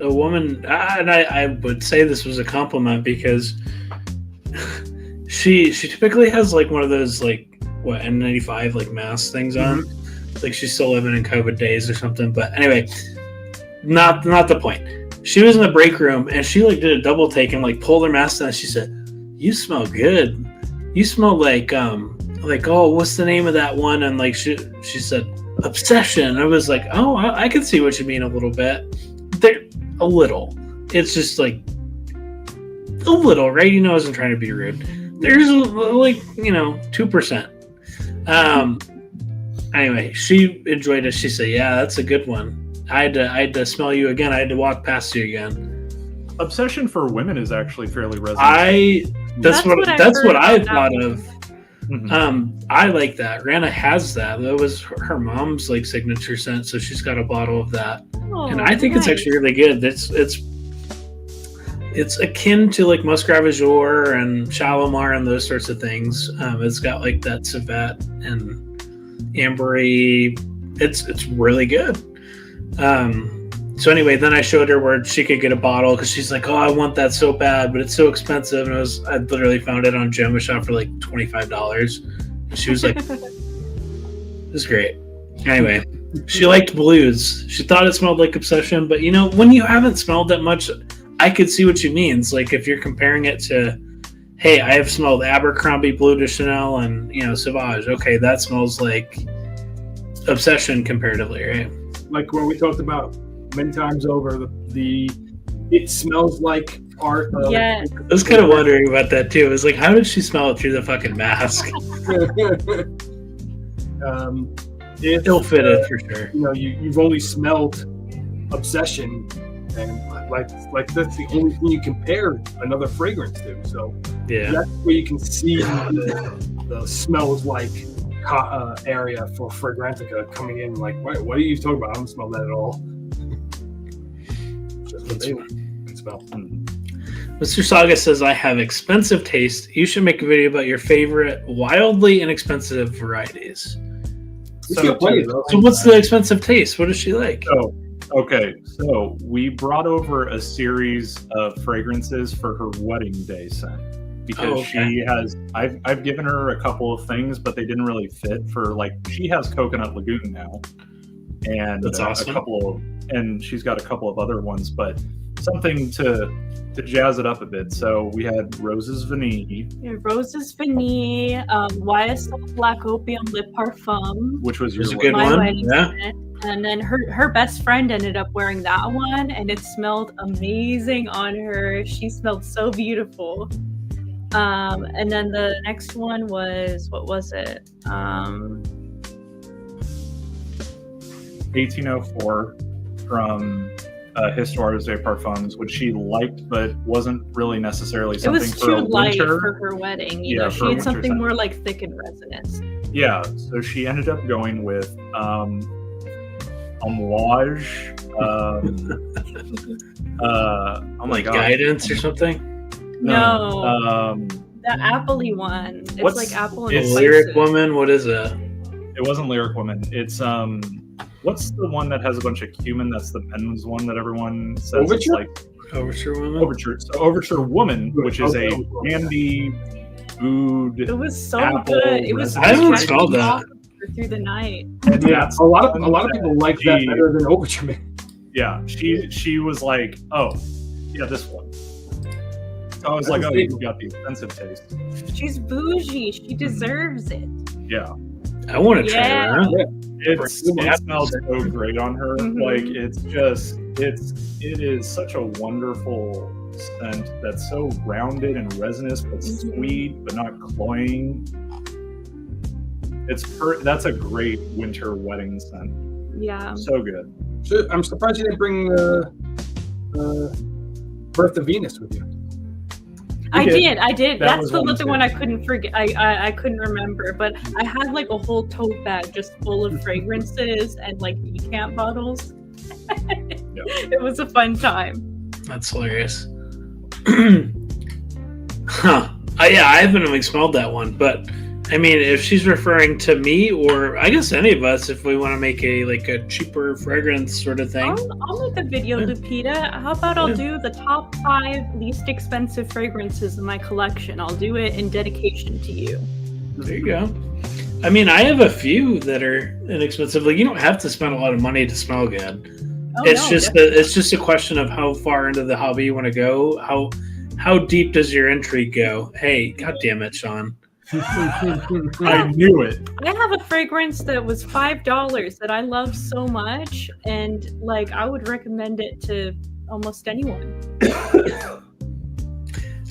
woman, and I would say this was a compliment because she typically has like one of those like N95 like mask things on, like she's still living in COVID days or something. But anyway, not the point. She was in the break room and she like did a double take and like pulled her mask down. And she said, "You smell good. You smell like oh, what's the name of that one?" And like she said, "Obsession." I was like, "Oh, I can see what you mean a little bit. There, a little. It's just like a little, right? I wasn't trying to be rude. There's like 2%." Anyway, she enjoyed it. She said, "Yeah, that's a good one. I had to smell you again. I had to walk past you again." Obsession for women is actually fairly resonant. That's what I thought of. Mhm. I like that. Rana has that. That was her mom's like signature scent, so she's got a bottle of that, and I think it's actually really good. It's akin to like Muscovy Azure and Shalimar and those sorts of things. It's got like that civet and ambery. It's really good. So anyway, then I showed her where she could get a bottle because she's like, "Oh, I want that so bad, but it's so expensive." And I literally found it on Gemma Shop for like $25. And she was like, "This is great." Anyway, she liked blues. She thought it smelled like Obsession, but when you haven't smelled that much, I could see what you mean. It's like if you're comparing it to, hey, I have smelled Abercrombie Bleu de Chanel and Sauvage. Okay, that smells like Obsession comparatively, right? Like when we talked about many times over, it smells like art. Yeah. I was kind of wondering about that too. It was like, how did she smell it through the fucking mask? Ill-fitted for sure. You've only smelled Obsession, and like that's the only thing you compare another fragrance to. So Yeah. that's where you can see the smells like area for Fragrantica coming in. Like, what are you talking about? I don't smell that at all. Just what they can smell. Mr. Saga says, "I have expensive taste. You should make a video about your favorite wildly inexpensive varieties." So what's the expensive taste? What does she like? Okay, so we brought over a series of fragrances for her wedding day scent because she has. I've given her a couple of things, but they didn't really fit for she has Coconut Lagoon now, and that's awesome. And she's got a couple of other ones, but something to jazz it up a bit. So we had Roses Vanille. Yeah, Roses Vanille, YSL Black Opium Lip Parfum, Which was a your good my one. wedding Yeah. scent. And then her best friend ended up wearing that one, and it smelled amazing on her. She smelled so beautiful. And then the next one was, what was it? 1804 from Histoires des Parfums, which she liked, but wasn't really necessarily It something was for too a light winter. for her wedding. Yeah, She for a had winter something scent. more like thick and resinous. Yeah, so she ended up going with Amouage. Oh my god, Guidance or something? No. The appley one. It's what's- like apple and it's Lyric spices. Woman? What is it? It wasn't Lyric Woman. It's what's the one that has a bunch of cumin? That's the men's one that everyone says it's Overture? like Overture Woman? Overture. So Overture Woman, which is a candy food. It was so Apple good. It was. resin. I haven't stretchy smelled that. through the night. And Yeah, that's a lot of one people like that she- better than Overture Man. Yeah, she was like, oh, yeah, this one. So I was like, oh, you got the expensive taste. She's bougie. She deserves it. Yeah, I want to try Yeah. that. it smells so great on her. Mhm. Like it is such a wonderful scent that's so rounded and resinous, but Mhm. sweet, but not cloying. That's a great winter wedding scent. Yeah. So good. So I'm surprised you didn't bring Birth of Venus with you. I did. did. That That's was the one other too. one I couldn't forget. I couldn't remember, but I had like a whole tote bag just full of fragrances and like decant bottles. It was a fun time. That's hilarious. Huh. Yeah, I haven't even smelled that one, but I mean, if she's referring to me, or I guess any of us, if we want to make a cheaper fragrance sort of thing. I'll make a video, Lupita. How about I'll do the top 5 least expensive fragrances in my collection? I'll do it in dedication to you. There you go. I mean, I have a few that are inexpensive. Like, you don't have to spend a lot of money to smell good. It's just a question of how far into the hobby you want to go. How deep does your entry go? Hey, god damn it, Sean. I knew it. I have a fragrance that was $5 that I love so much, and like I would recommend it to almost anyone.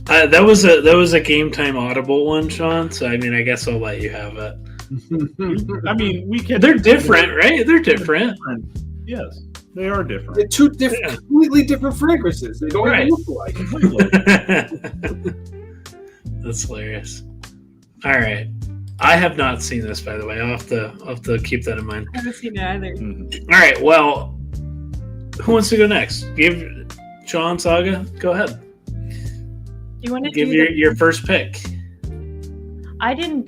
That was a game time audible one, Sean. So I mean, I guess I'll let you have it. I mean, we can. They're different, right? They're different. Yes, they are different. They're two different, completely different fragrances. They don't even look alike. That's hilarious. All right, I have not seen this, by the way. I'll have to keep that in mind. I haven't seen it either. All right, well, who wants to go next? Give Sean Saga. Go ahead. You want to give your first pick? I didn't.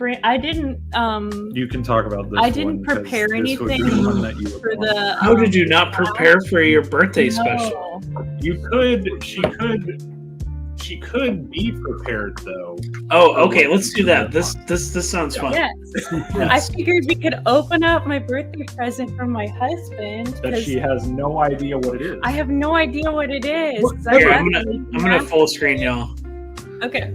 You can talk about this. I didn't prepare anything for the. How did you not prepare for your birthday special? You could. She could be prepared though. Oh, okay. Let's do that. This sounds fun. Yes. I figured we could open up my birthday present from my husband. That she has no idea what it is. I have no idea what it is. Here, I'm gonna full screen y'all. Okay.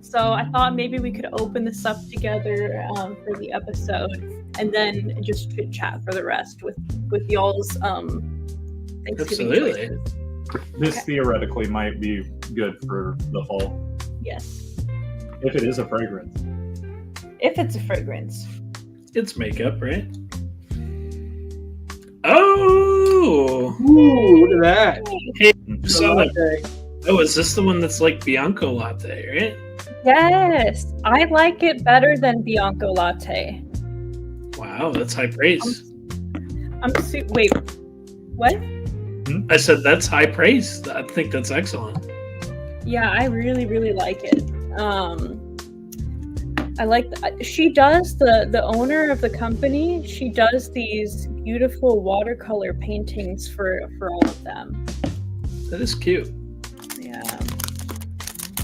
So I thought maybe we could open this up together for the episode, and then just chit chat for the rest with y'all's Thanksgiving Absolutely. choices. This theoretically might be good for the fall. Yes. If it is a fragrance. If it's a fragrance. It's makeup, right? Oh! Ooh, look at that. Hey, so is this the one that's like Bianco Latte, right? Yes, I like it better than Bianco Latte. Wow, that's high praise. Wait, what? I said that's high praise. I think that's excellent. Yeah, I really, really like it. I like she does the owner of the company. She does these beautiful watercolor paintings for all of them. That is cute. Yeah.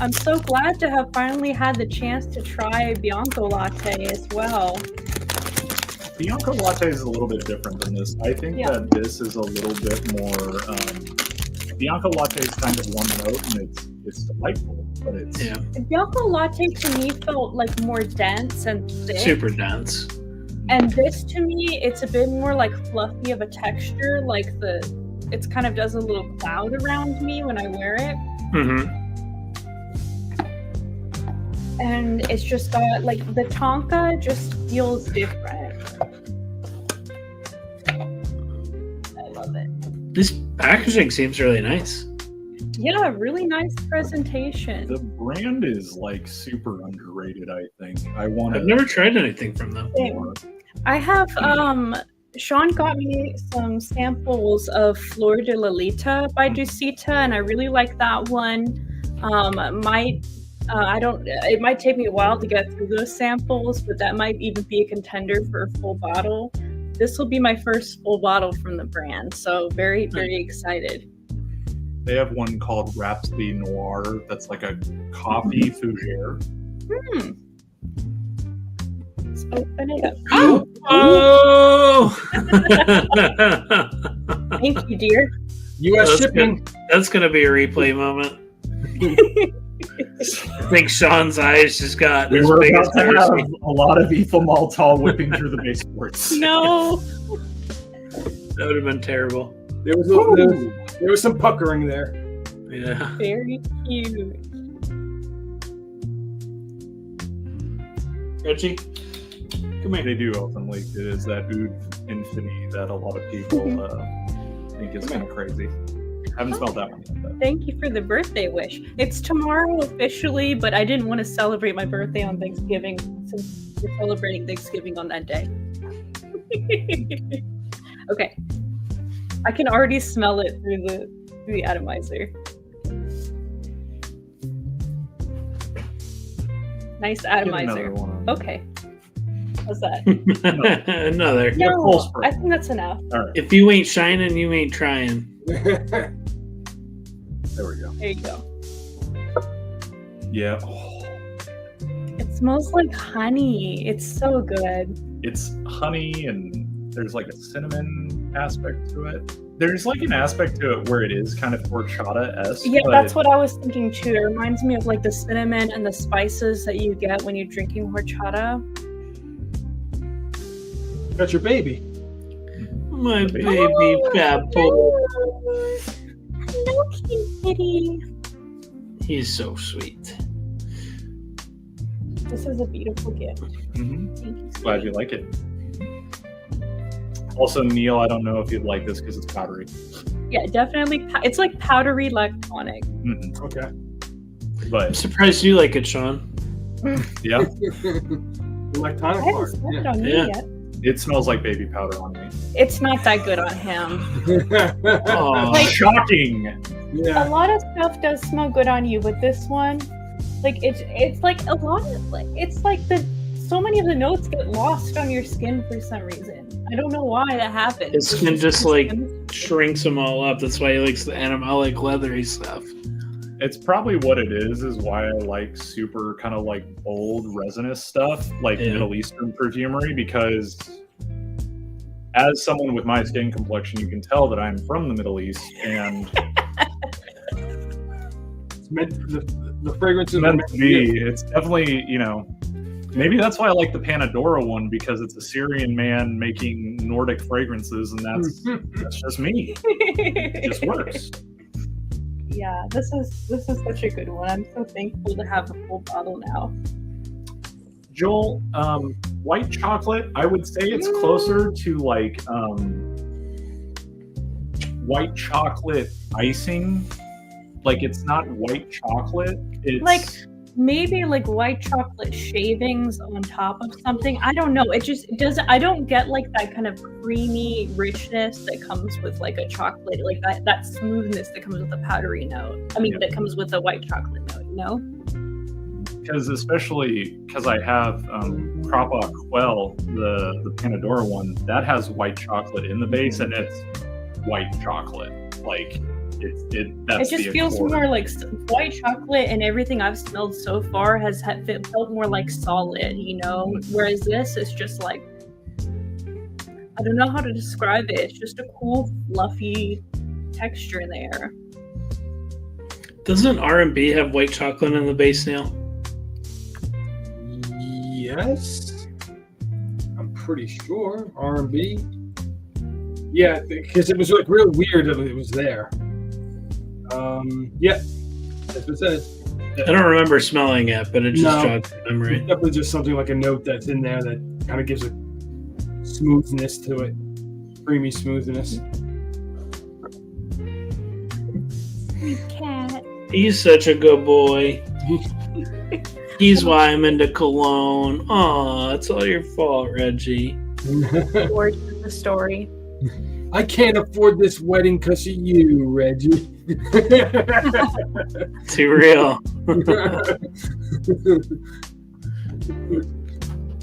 I'm so glad to have finally had the chance to try Bianco Latte as well. Bianco Latte is a little bit different than this. I think that this is a little bit more. Bianco Latte is kind of one note, and it's delightful, but it's Bianco Latte to me felt like more dense and thick. Super dense. And this to me, it's a bit more like fluffy of a texture. Like it kind of does a little cloud around me when I wear it. Mm-hmm. And it's just got like the tonka just feels different. I love it. This packaging seems really nice. Yeah, really nice presentation. The brand is like super underrated, I think. I've never tried anything from them. I have Sean got me some samples of Flor de Lolita by Dusita, and I really like that one. It might take me a while to get through those samples, but that might even be a contender for a full bottle. This will be my first full bottle from the brand, so very, very excited. They have one called Rhapsody Noir that's like a coffee fougere. Let's open it up. Oh! Thank you, dear. U.S. shipping. That's going to be a replay moment. I think Sean's eyes just got We were about to have a lot of ethyl maltol whipping through the baseboards. No. That would have been terrible. There was some puckering there. Yeah. Very cute. Reggie, come here. They do often leak. It is that oud infinity that a lot of people think is kind of crazy. Haven't smelled that one yet. Thank you for the birthday wish. It's tomorrow officially, but I didn't want to celebrate my birthday on Thanksgiving since we're celebrating Thanksgiving on that day. Okay. I can already smell it through the atomizer. Nice atomizer. Okay. How's that? Another. No, I think that's enough. All right. If you ain't shining, you ain't trying. There we go. There you go. Yeah. It smells like honey. It's so good. It's honey, and there's like a cinnamon aspect to it. There's like an aspect to it where it is kind of horchata-esque. Yeah, but that's what I was thinking too. It reminds me of like the cinnamon and the spices that you get when you're drinking horchata. Got your baby. My baby Pebble. Hello, kitty. He's so sweet. This is a beautiful gift. Mhm. Thank you. Glad you like it. Also, Neil, I don't know if you'd like this because it's powdery. Yeah, definitely. It's like powdery lactonic. Mhm. Okay. I'm But surprised you like it, Sean. yeah, Electronic I haven't part. smelled it Yeah. on me Yeah. yet. it smells like baby powder on me. It's not that good on him. Aw. Like- Shocking! A Yeah. lot of stuff does smell good on you, but this one, like it's like a lot of like it's like so many of the notes get lost on your skin for some reason. I don't know why that happens. His It's skin just like skin. shrinks them all up. That's why he likes the animalic leathery stuff. It's probably what it is why I like super kind of like bold resinous stuff, like Yeah. Middle Eastern perfumery, because as someone with my skin complexion, you can tell that I'm from the Middle East, and It's meant, the fragrance is meant to be. It's definitely, maybe that's why I like the Panadora one, because it's a Syrian man making Nordic fragrances, and that's just me. It just works. Yeah, this is such a good one. I'm so thankful to have a full bottle now. Joel, white chocolate, I would say it's closer to like white chocolate icing. Like, it's not white chocolate. It's Like maybe like white chocolate shavings on top of something. I don't know. It does. I don't get like that kind of creamy richness that comes with like a chocolate, like that smoothness that comes with a powdery note. I mean, that comes with a white chocolate note. You know? especially because I have Crapa Quell, the Panadora one, that has white chocolate in the base, and it's white chocolate. Like, that's It just the feels accord. more like white chocolate, and everything I've smelled so far has felt more like solid, you know? Whereas this is just like, I don't know how to describe it. It's just a cool, fluffy texture there. Doesn't R&B have white chocolate in the base now? Yes, I'm pretty sure R&B. Yeah, because it was like real weird that it was there. Yeah, that's what it says. I don't remember smelling it, but it just No. jogged my memory. It's definitely just something like a note that's in there that kind of gives a smoothness to it, creamy smoothness. Cat. He's such a good boy. He's why I'm into cologne. Aw, it's all your fault, Reggie. Or the story. I can't afford this wedding because of you, Reggie. Too real.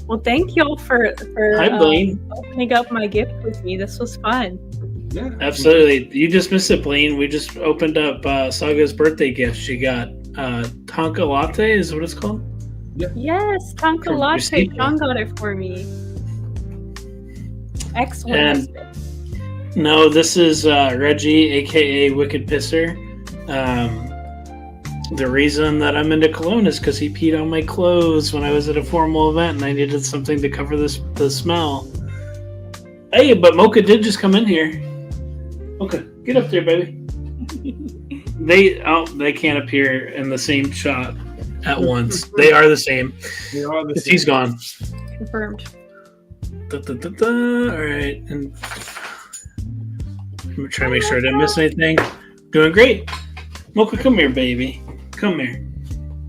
Well, thank y'all for Hi, Blaine. opening up my gift with me. This was fun. Yeah, Absolutely. You just missed it, Blaine. We just opened up Saga's birthday gift. She got Tonka Latte, is what it's called? Yes, Tonka From Latte. Christina. Sean got it for me. Excellent. No, this is Reggie, aka Wicked Pisser. The reason that I'm into cologne is because he peed on my clothes when I was at a formal event, and I needed something to cover the smell. Hey, but Mocha did just come in here. Mocha, get up there, baby. They can't appear in the same shot at once. They are the same. they are the He's same. gone. Confirmed. All right, and I'm gonna try to make sure I didn't miss anything. Doing great. Mocha, come here, baby. Come here.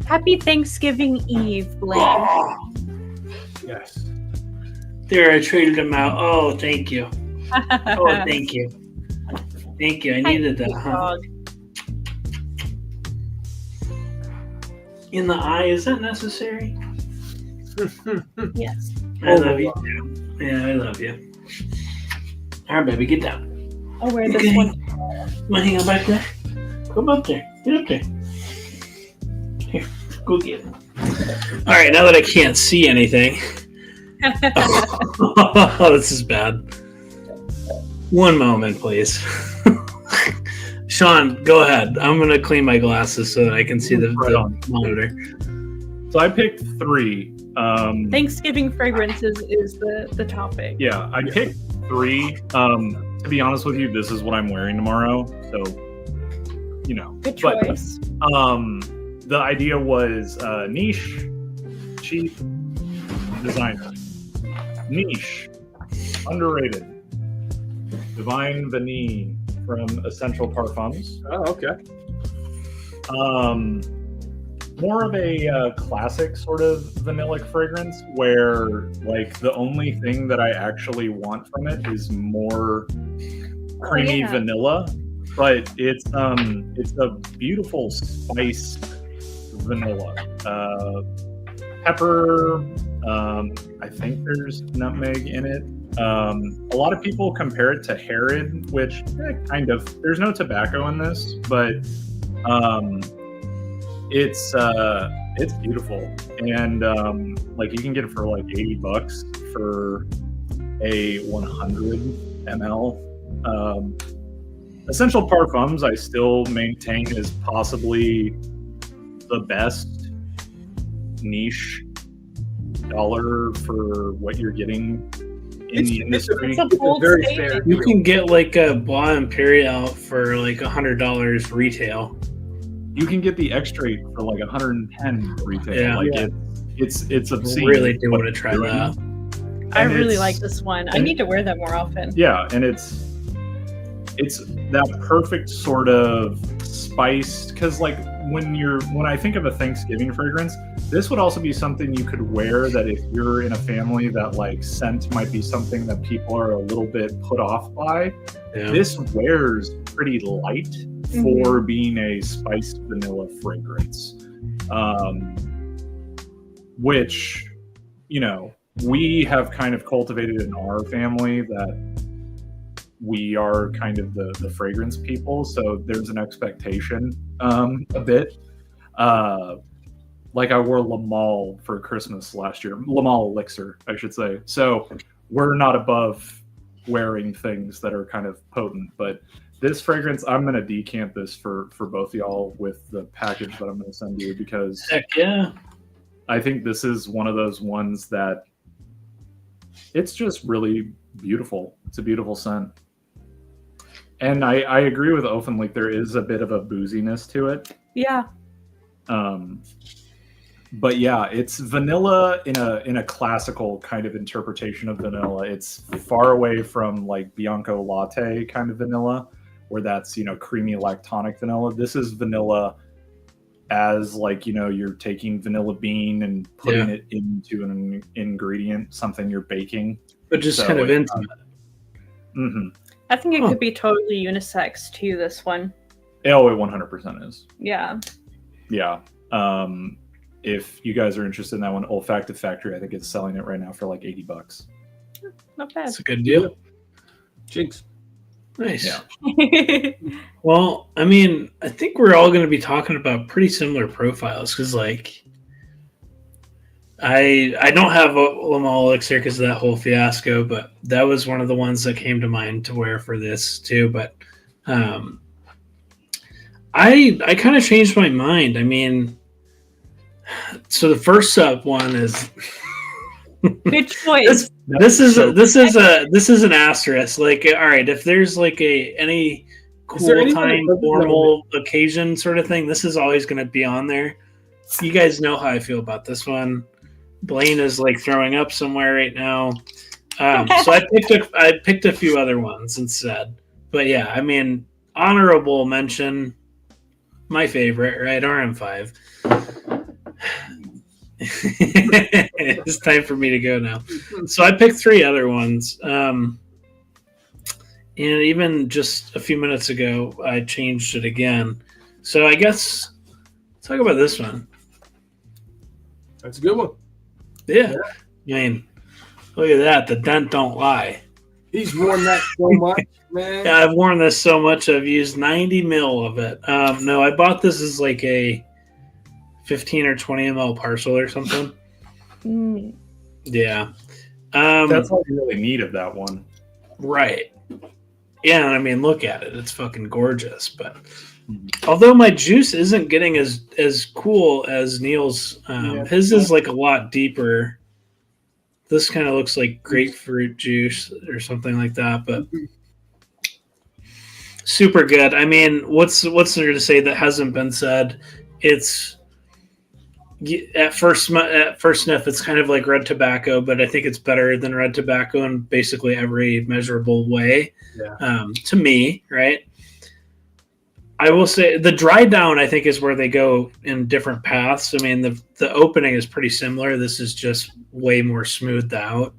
Happy Thanksgiving Eve, Blaine. Oh, Yes. there, I traded him out. Oh, thank you. Oh, thank you. Thank you. I needed that, huh? Dog. In the eye, is that necessary? Yes. I love you too. Yeah, I love you. All right, baby, get down. I'll wear this Okay. one. Want to hang out back there? Come up there. Get up there. Here, go get it. All right, now that I can't see anything. Oh, this is bad. One moment, please. Sean, go ahead. I'm going to clean my glasses so that I can see the monitor. So I picked 3. Thanksgiving fragrances is the topic. Yeah, I picked 3. To be honest with you, this is what I'm wearing tomorrow. So, you know. Good choice. The idea was niche, cheap, designer. Niche, underrated. Divine Vanille from Essential Parfums. Oh, okay. More of a classic sort of vanillic fragrance where like the only thing that I actually want from it is more creamy vanilla, but it's a beautiful spice vanilla. Pepper, I think there's nutmeg in it. A lot of people compare it to Herod, which kind of, there's no tobacco in this, but it's beautiful, and like you can get it for like $80 for a 100 ml. Essential Parfums I still maintain is possibly the best niche dollar for what you're getting in the industry. It's a bold very statement. fair. You can get like a Bois Imperial for like $100 retail. You can get the extrait for like 110 retail. Yeah. Like Yeah. it's obscene. Really do what want to try they're that. doing. I And really it's- like this one. I and- need to wear that more often. Yeah, and it's that perfect sort of spice, because like when I think of a Thanksgiving fragrance, this would also be something you could wear that if you're in a family that like scent might be something that people are a little bit put off by. Yeah. This wears pretty light for being a spiced vanilla fragrance, which, you know, we have kind of cultivated in our family that we are kind of the fragrance people. So there's an expectation a bit. Like I wore Le Male for Christmas last year. Le Male Elixir, I should say. So we're not above wearing things that are kind of potent, but this fragrance, I'm going to decant this for both of y'all with the package that I'm going to send you, because Heck yeah. I think this is one of those ones that it's just really beautiful. It's a beautiful scent. And I agree with Ofen, like there is a bit of a booziness to it. Yeah. But yeah, it's vanilla in a classical kind of interpretation of vanilla. It's far away from like Bianco latte kind of vanilla, where that's, you know, creamy lactonic vanilla. This is vanilla as like, you know, you're taking vanilla bean and putting it into an ingredient, something you're baking. But just So, kind of like, intimate. Mm-hmm. I think it could be totally unisex too, this one. Oh, it 100% is. Yeah. Yeah. If you guys are interested in that one, Olfactive Factory, I think it's selling it right now for like $80. Not bad. That's a good deal. Jinx. Nice. Yeah. Well, I mean, I think we're all going to be talking about pretty similar profiles because, like, I don't have a Le Male Elixir because of that whole fiasco, but that was one of the ones that came to mind to wear for this too. But I kind of changed my mind. I mean, so the first up one is Good choice. this is an asterisk. Like, all right, if there's like any Is there cool anyone time, that doesn't formal occasion sort of thing, this is always going to be on there. You guys know how I feel about this one. Blaine is like throwing up somewhere right now. So I picked a few other ones instead. But yeah, I mean, honorable mention, my favorite, right? RM5. It's time for me to go now. So I picked 3 other ones. And even just a few minutes ago, I changed it again. So I guess let's talk about this one. That's a good one. Yeah. I mean, look at that. The dent don't lie. He's worn that so much, man. Yeah, I've worn this so much. I've used 90 mil of it. No, I bought this as like a 15 or 20 ml parcel or something. Mm. Yeah. That's all you really need of that one. Right. Yeah, and I mean, look at it. It's fucking gorgeous. But although my juice isn't getting as cool as Neil's, his is like a lot deeper. This kind of looks like grapefruit juice or something like that, but super good. I mean, what's there to say that hasn't been said? It's at first sniff, it's kind of like red tobacco, but I think it's better than red tobacco in basically every measurable way. Yeah. To me, right? I will say the dry down, I think, is where they go in different paths. I mean, the opening is pretty similar. This is just way more smoothed out.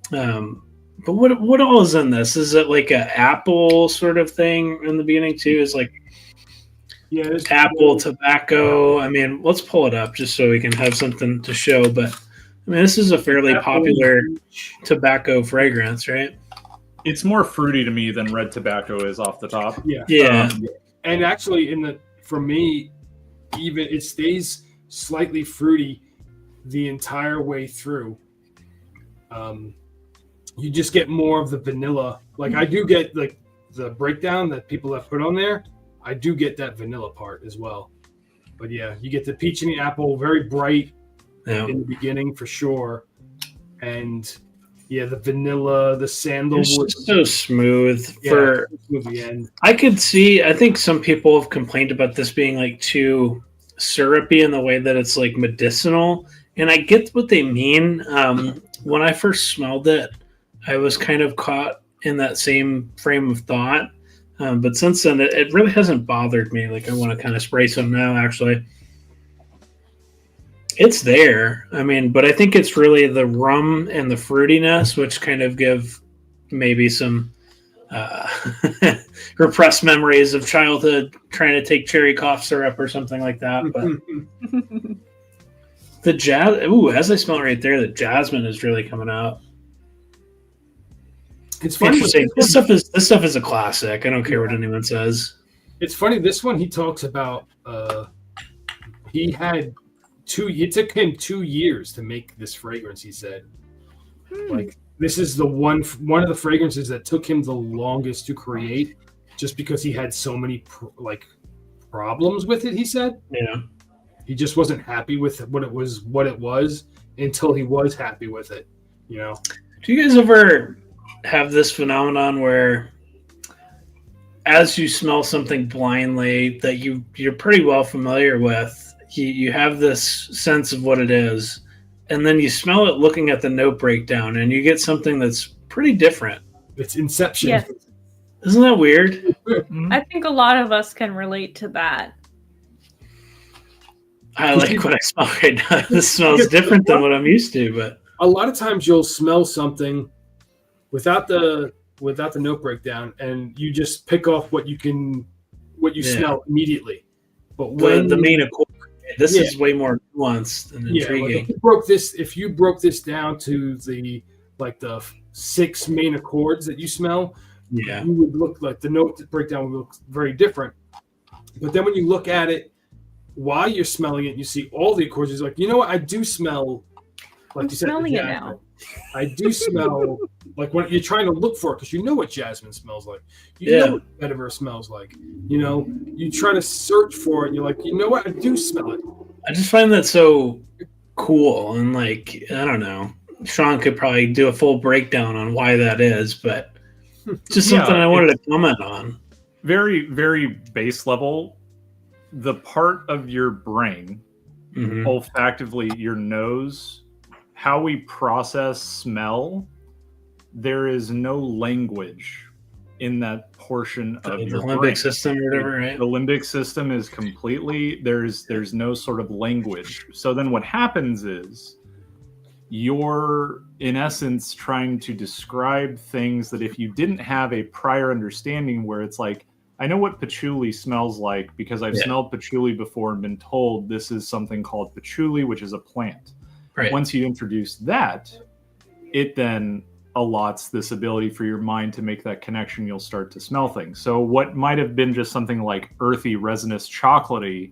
But what all is in this? Is it like an apple sort of thing in the beginning too? Is like apple, tobacco. I mean, let's pull it up just so we can have something to show. But I mean, this is a fairly popular tobacco fragrance, right? It's more fruity to me than red tobacco is off the top. Yeah. And actually, for me, even it stays slightly fruity the entire way through. You just get more of the vanilla. Like I do get like the breakdown that people have put on there. I do get that vanilla part as well. But yeah, you get the peach and the apple, very bright in the beginning for sure. And yeah, the vanilla, the sandalwood. It's just so smooth smooth the end. I think some people have complained about this being like too syrupy in the way that it's like medicinal. And I get what they mean. When I first smelled it, I was kind of caught in that same frame of thought. But since then, it really hasn't bothered me. Like I want to kind of spray some now, actually. It's there. I mean, but I think it's really the rum and the fruitiness, which kind of give maybe some repressed memories of childhood trying to take cherry cough syrup or something like that. But the as I smell it right there, the jasmine is really coming out. It's funny. Interesting. This stuff is a classic. I don't care what anyone says. It's funny. This one he talks about. It took him 2 years to make this fragrance. He said, like this is the one of the fragrances that took him the longest to create, just because he had so many problems with it. He said, he just wasn't happy with what it was until he was happy with it. You know. Do you guys ever have this phenomenon where as you smell something blindly that you're pretty well familiar with, you have this sense of what it is, and then you smell it looking at the note breakdown and you get something that's pretty different? It's Inception. Yes. Isn't that weird? I think a lot of us can relate to that. I like what I smell right now. This smells different than what I'm used to, but a lot of times you'll smell something without the note breakdown, and you just pick off what you smell immediately. But when the main accord, this is way more nuanced and intriguing. Like if you broke this down to the 6 main accords that you smell, you would look like the note breakdown would look very different. But then when you look at it while you're smelling it, you see all the accords. It's like, you know what? I do smell. Like I'm you said, smelling it now. I do smell like when you're trying to look for it, because you know what jasmine smells like. You know what vetiver smells like. You know, you try to search for it, and you're like, you know what? I do smell it. I just find that so cool, and like, I don't know. Sean could probably do a full breakdown on why that is, but just something I wanted to comment on. Very, very base level. The part of your brain, olfactively, your nose, how we process smell, there is no language in that portion of your limbic brain. System or whatever, right? The limbic system is completely, there's no sort of language. So then what happens is you're, in essence, trying to describe things that if you didn't have a prior understanding, where it's like, I know what patchouli smells like because I've smelled patchouli before and been told this is something called patchouli, which is a plant. Right. Once you introduce that, it then allots this ability for your mind to make that connection. You'll start to smell things. So what might have been just something like earthy, resinous, chocolatey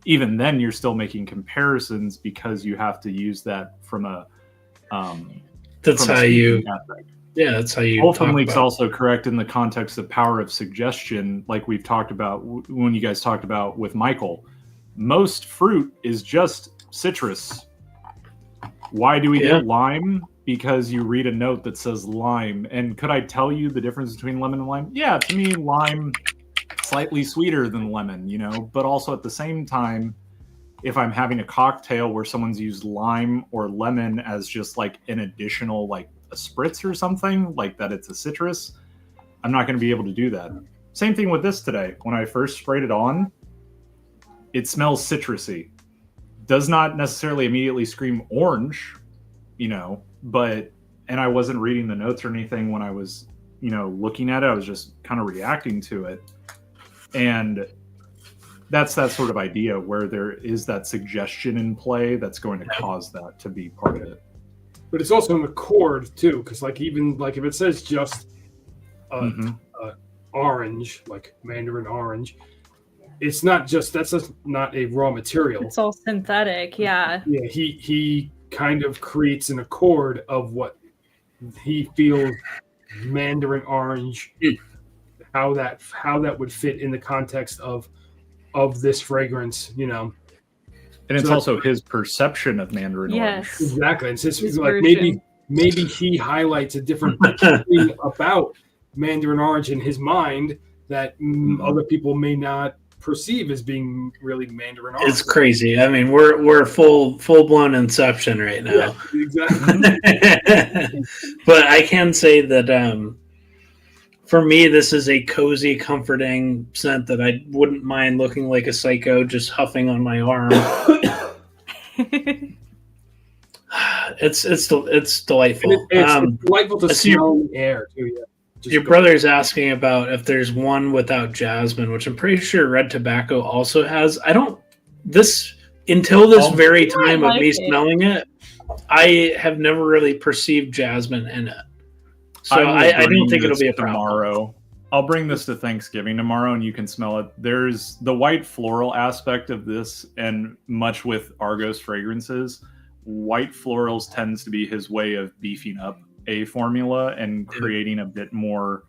even then you're still making comparisons because you have to use that from a that's from a how you aspect. yeah, that's how you Wolfen talk Leak's about also correct in the context of power of suggestion, like we've talked about when you guys talked about with Michael. Most fruit is just citrus. Why do we get lime? Because you read a note that says lime. And could I tell you the difference between lemon and lime? Yeah, to me, lime slightly sweeter than lemon, you know, but also at the same time, if I'm having a cocktail where someone's used lime or lemon as just like an additional, like a spritz or something, like that it's a citrus, I'm not going to be able to do that. Same thing with this today. When I first sprayed it on, it smells citrusy. Does not necessarily immediately scream orange, you know, but, and I wasn't reading the notes or anything when I was, you know, looking at it. I was just kind of reacting to it. And that's that sort of idea where there is that suggestion in play that's going to cause that to be part of it. But it's also an accord too, because like even like if it says just orange, like mandarin orange, it's not just that's just not a raw material. It's all synthetic, yeah. Yeah, he kind of creates an accord of what he feels mandarin orange, how that would fit in the context of this fragrance, you know. And it's also his perception of mandarin orange. Exactly. And since like maybe he highlights a different thing about mandarin orange in his mind that other people may not perceive as being really mandarin orange. It's crazy. I mean, we're full blown Inception right now. Yeah, exactly. But I can say that for me, this is a cozy, comforting scent that I wouldn't mind looking like a psycho just huffing on my arm. It's delightful. It's delightful to smell in the air too. Yeah. Your brother's asking about if there's one without jasmine, which I'm pretty sure red tobacco also has. Until this very time of me smelling it, I have never really perceived jasmine in it. So I don't think it'll be a problem. Tomorrow. I'll bring this to Thanksgiving tomorrow and you can smell it. There's the white floral aspect of this, and much with Argos fragrances, white florals tends to be his way of beefing up a formula and creating a bit more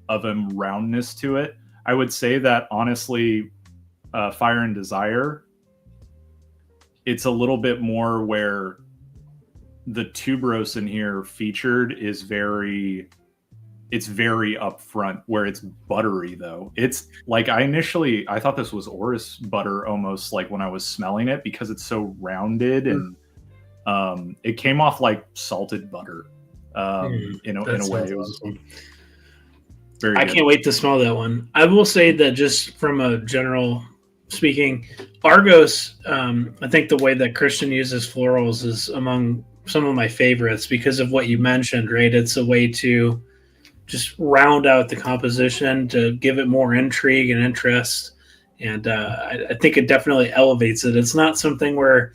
of a roundness to it. I would say that honestly, Fire and Desire, it's a little bit more where the tuberose in here featured is very upfront, where it's buttery though. It's like I thought this was orris butter almost, like when I was smelling it, because it's so rounded and it came off like salted butter. In a way, it was very good. I can't wait to smell that one. I will say that just from a general speaking, Argos, I think the way that Christian uses florals is among some of my favorites because of what you mentioned, right? It's a way to just round out the composition, to give it more intrigue and interest. And I think it definitely elevates it. It's not something where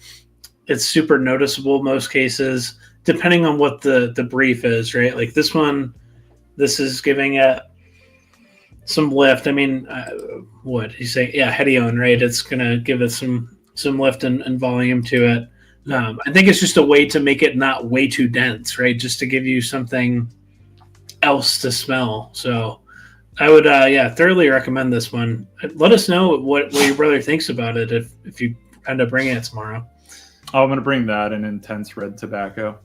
it's super noticeable most cases, depending on what the brief is, right? Like this one, this is giving it some lift. I mean, what he's saying, Hedione, right? It's gonna give it some lift and volume to it. I think it's just a way to make it not way too dense, right? Just to give you something else to smell. So I would, thoroughly recommend this one. Let us know what your brother thinks about it if you end up bringing it tomorrow. Oh, I'm gonna bring that and Intense Red Tobacco.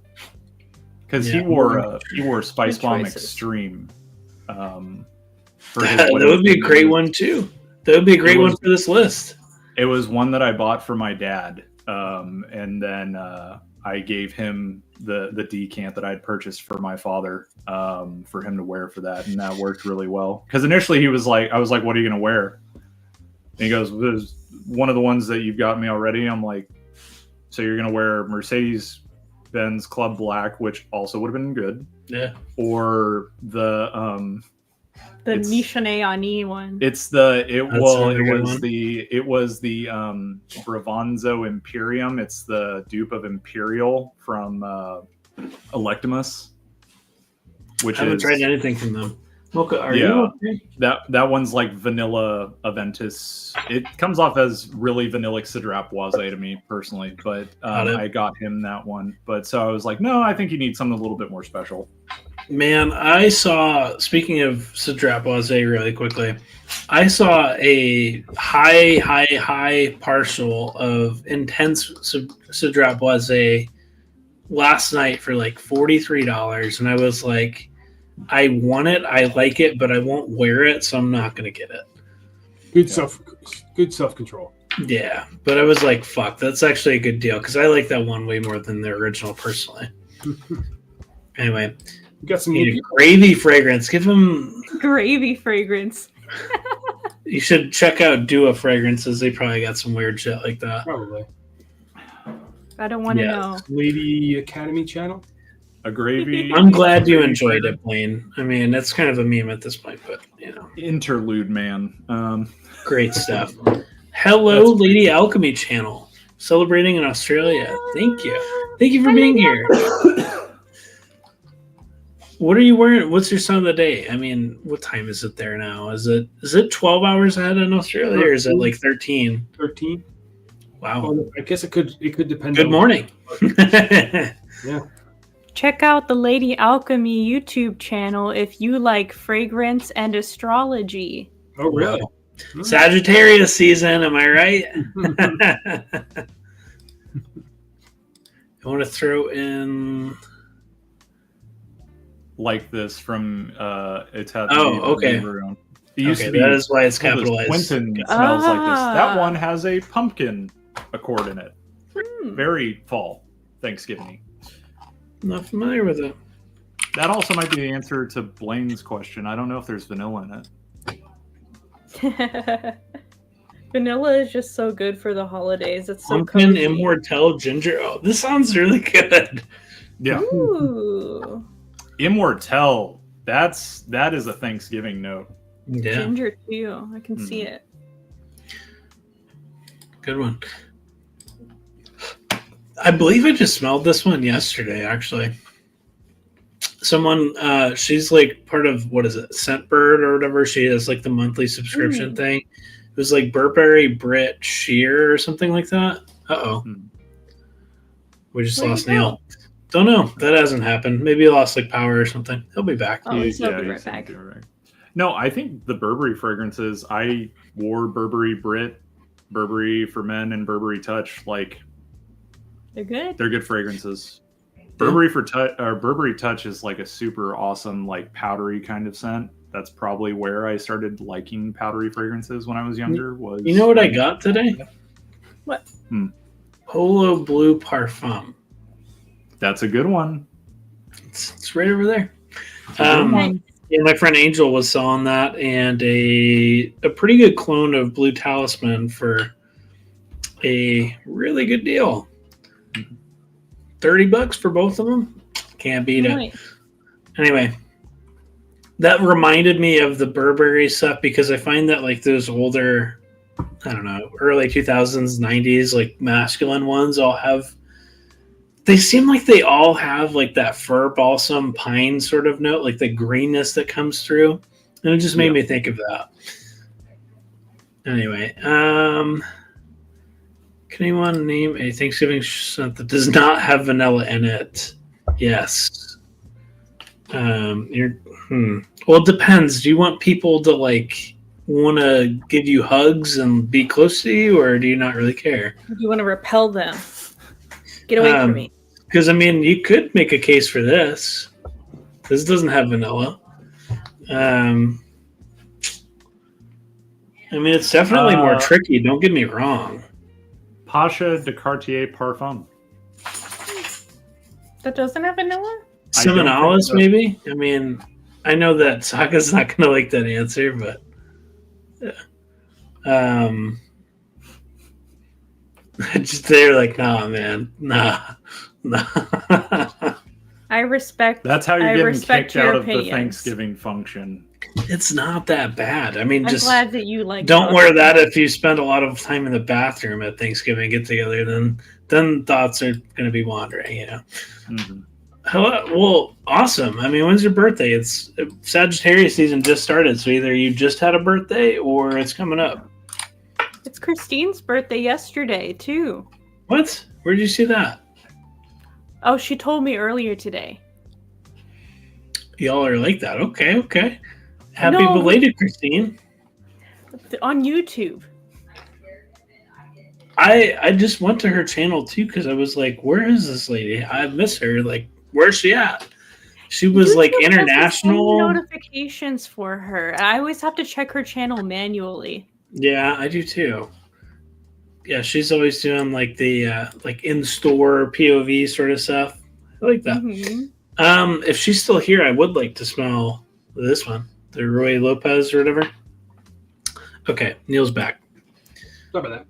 Because he wore Spice Bomb Extreme. That would be a great one too. That would be a great one for this list. It was one that I bought for my dad, and then I gave him the decant that I'd purchased for my father for him to wear for that, and that worked really well. Because initially I was like, "What are you gonna wear?" And he goes, "There's one of the ones that you've got me already." I'm like, "So you're gonna wear Mercedes-Benz Club Black, which also would have been good, or the Michonnet Ani one." It was the Bravanzo Imperium. It's the dupe of Imperial from Electimus, which I haven't tried anything from them. Mocha, are Yeah. you okay? That one's like vanilla Aventus. It comes off as really vanillic Sidrapwase to me personally, but Got it. I got him that one. But so I was like, no, I think you need something a little bit more special. Man, I saw, speaking of Sidrapwase really quickly, I saw a high partial of intense Sidrapwase last night for like $43. And I was like, I want it, I like it, but I won't wear it, so I'm not going to get it. Good self control. Yeah, but I was like, fuck, that's actually a good deal because I like that one way more than the original personally. Anyway, You got some need a gravy fragrance. Give him. Gravy fragrance. You should check out Dua Fragrances. They probably got some weird shit like that. probably I don't want to Yeah. know. Lady Academy channel. A gravy. I'm glad you enjoyed it, Blaine. I mean, it's kind of a meme at this point, but you know, Interlude, man. great stuff. Hello, Lady Alchemy channel, celebrating in Australia. Thank you for being here. What are you wearing? What's your song of the day? I mean, what time is it there now? Is it 12 hours ahead in Australia, or is it like 13? 13. Wow. Well, I guess it could depend. Good morning. Yeah. Check out the Lady Alchemy YouTube channel if you like fragrance and astrology. Oh, really? Sagittarius season, am I right? I want to throw in. Like this from Italian. Oh, okay. It used to be. That is why it's oh, this capitalized. Quentin smells like this. That Ah. one has a pumpkin accord in it. Hmm. Very fall, Thanksgiving. Not familiar with it. That also might be the answer to Blaine's question. I don't know if there's vanilla in it. Vanilla is just so good for the holidays. It's so Pumpkin, cozy. Immortel, Ginger. Oh, this sounds really good. Yeah, Ooh. Immortel. That is a Thanksgiving note. Yeah, Ginger too. I can see it. good one. I believe I just smelled this one yesterday, actually. Someone, she's like part of, what is it, Scentbird or whatever. She has like the monthly subscription thing. It was like Burberry Brit Sheer or something like that. Uh-oh. We just Where'd lost he go? Neil. Don't know. That hasn't happened. Maybe he lost like power or something. He'll be back. Oh, he'll be he's right back. be right. No, I think the Burberry fragrances. I wore Burberry Brit, Burberry for Men, and Burberry Touch. Like They're good. they're good fragrances. Burberry Burberry Touch is like a super awesome, like powdery kind of scent. That's probably where I started liking powdery fragrances when I was younger. Was You know what I got today? What? Polo Blue Parfum. That's a good one. It's right over there. Nice. Yeah, my friend Angel was selling that, and a pretty good clone of Blue Talisman for a really good deal. $30 for both of them. Can't beat it. Nice. Anyway, that reminded me of the Burberry stuff because I find that like those older, I don't know, early 2000s, 90s, like masculine ones all have, they seem like they all have like that fir balsam pine sort of note, like the greenness that comes through. And it just made me think of that. Anyway, can anyone name a Thanksgiving scent that does not have vanilla in it? Yes. Well, it depends. Do you want people to like want to give you hugs and be close to you, or do you not really care? You want to repel them. Get away from me. Because I mean, you could make a case for this. This doesn't have vanilla. I mean, it's definitely more tricky. Don't get me wrong. Pasha de Cartier Parfum. That doesn't have vanilla? I don't think Seminolis, so. maybe. I mean, I know that Saka's not going to like that answer, but just they're like, nah, man, nah. I respect. That's how you're I getting respect kicked your out of the opinions. Thanksgiving function. It's not that bad. I mean, I'm just glad that you like. don't both. wear that if you spend a lot of time in the bathroom at Thanksgiving get together. Then thoughts are going to be wandering. You know. Mhm. Hello. Well, awesome. I mean, when's your birthday? It's Sagittarius season just started, so either you just had a birthday or it's coming up. It's Christine's birthday yesterday, too. What? Where did you see that? Oh, she told me earlier today. Y'all are like that. Okay. Happy No. belated, Christine. On YouTube. I just went to her channel too because I was like, where is this lady? I miss her. Like, where's she at? She was like YouTube doesn't international. send notifications for her. I always have to check her channel manually. Yeah, I do too. Yeah, she's always doing like the like in-store POV sort of stuff. I like that. Mm-hmm. If she's still here, I would like to smell this one, the Roy Lopez or whatever. Okay, Neil's back. Sorry about that.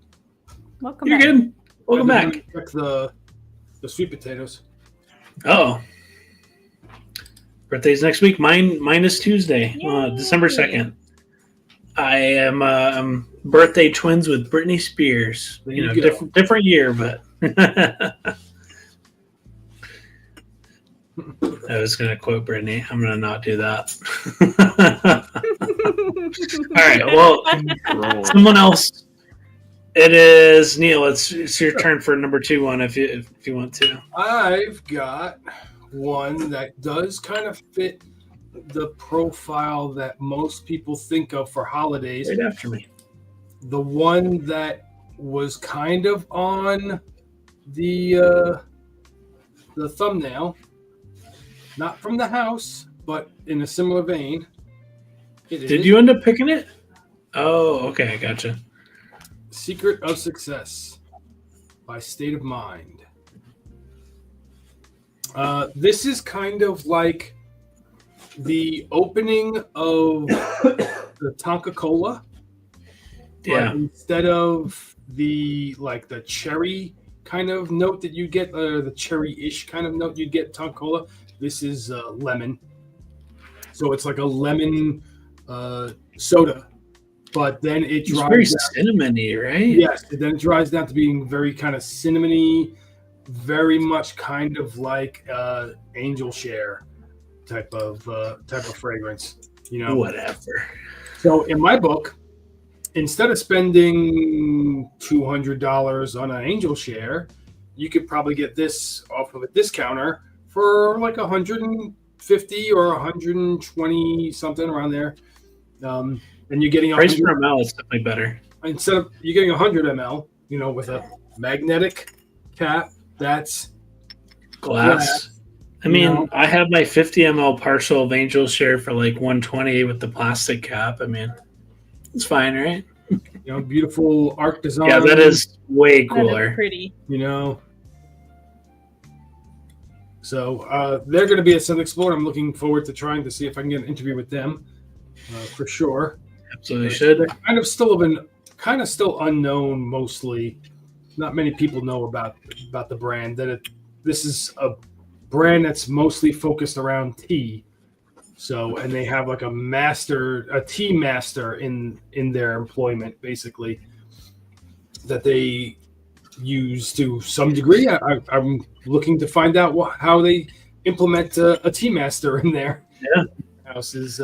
Welcome You're back. good. Welcome I back. didn't check the sweet potatoes. Oh, birthday's next week. Mine is Tuesday, Yay. December 2nd. I am I'm birthday twins with Britney Spears. There You you know, go. different year, but I was gonna quote Britney. I'm gonna not do that. All right. Well, Control. someone else. It is Neil. It's your turn for number 2 one if you want to. I've got one that does kind of fit the profile that most people think of for holidays. Right after me. The one that was kind of on the thumbnail, not from the house, but in a similar vein. Did you end up picking it? Oh, okay, gotcha. Secret of Success by State of Mind. This is kind of like the opening of the Tonka Cola. Yeah. But instead of the cherry kind of note that you get, or the cherry-ish kind of note you get Tonka Cola, this is lemon. So it's like a lemon soda. But then it It's dries very down. cinnamony, right? Yes, and then it dries down to being very kind of cinnamony, very much kind of like angel share type of fragrance. You know, Whatever. So in my book, instead of spending $200 on an angel share, you could probably get this off of a discounter for like 150 or 120 something around there. And you're getting Price per ml is definitely better. instead of you're getting 100 ml, you know, with a magnetic cap that's Glass. I mean, No. I have my 50 ml partial of Angel Share for like 120 with the plastic cap. I mean, it's fine, right? you know, beautiful art design. Yeah, that is way That cooler. is pretty. You know. So they're going to be at Sun Explorer. I'm looking forward to trying to see if I can get an interview with them for sure. Absolutely should. They're kind of still unknown mostly. Not many people know about the brand. This is a brand that's mostly focused around tea. So, and they have like a tea master in their employment, basically, that they use to some degree. I'm looking to find out how they implement a tea master in their houses.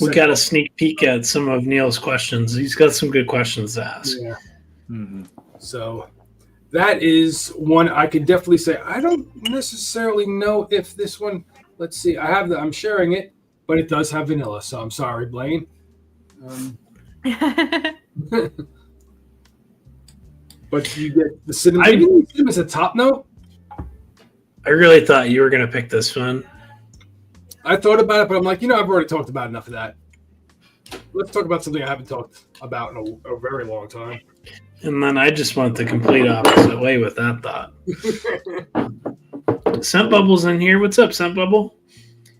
We got a sneak peek at some of Neil's questions. He's got some good questions to ask. Yeah. Mm-hmm. So that is one I could definitely say. I don't necessarily know if this one. Let's see. I'm sharing it, but it does have vanilla. So I'm sorry, Blaine. But you get the cinnamon. Maybe cinnamon is a top note. I really thought you were going to pick this one. I thought about it, but I'm like, I've already talked about enough of that. Let's talk about something I haven't talked about in a very long time. And then I just went the complete opposite way with that thought. Scent Bubble's in here. What's up, Scent Bubble?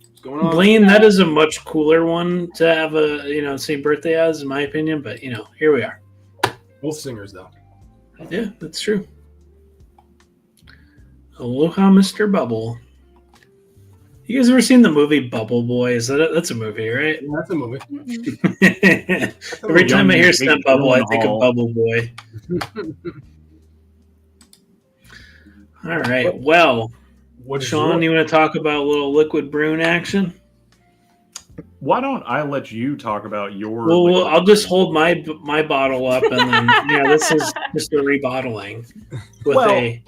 What's going on? Blaine, that is a much cooler one to have same birthday as, in my opinion. But, here we are. Both singers, though. Yeah, that's true. Aloha, Mr. Bubble. You guys ever seen the movie Bubble Boy? That's a movie, right? Yeah, that's a movie. Every time I hear Young Scent Bubble, I think of Hall. Bubble Boy. All right. Well, What is Sean, you want to talk about a little liquid brewing action? Why don't I let you talk about your? Well, I'll just hold my bottle up, and then this is just a rebottling with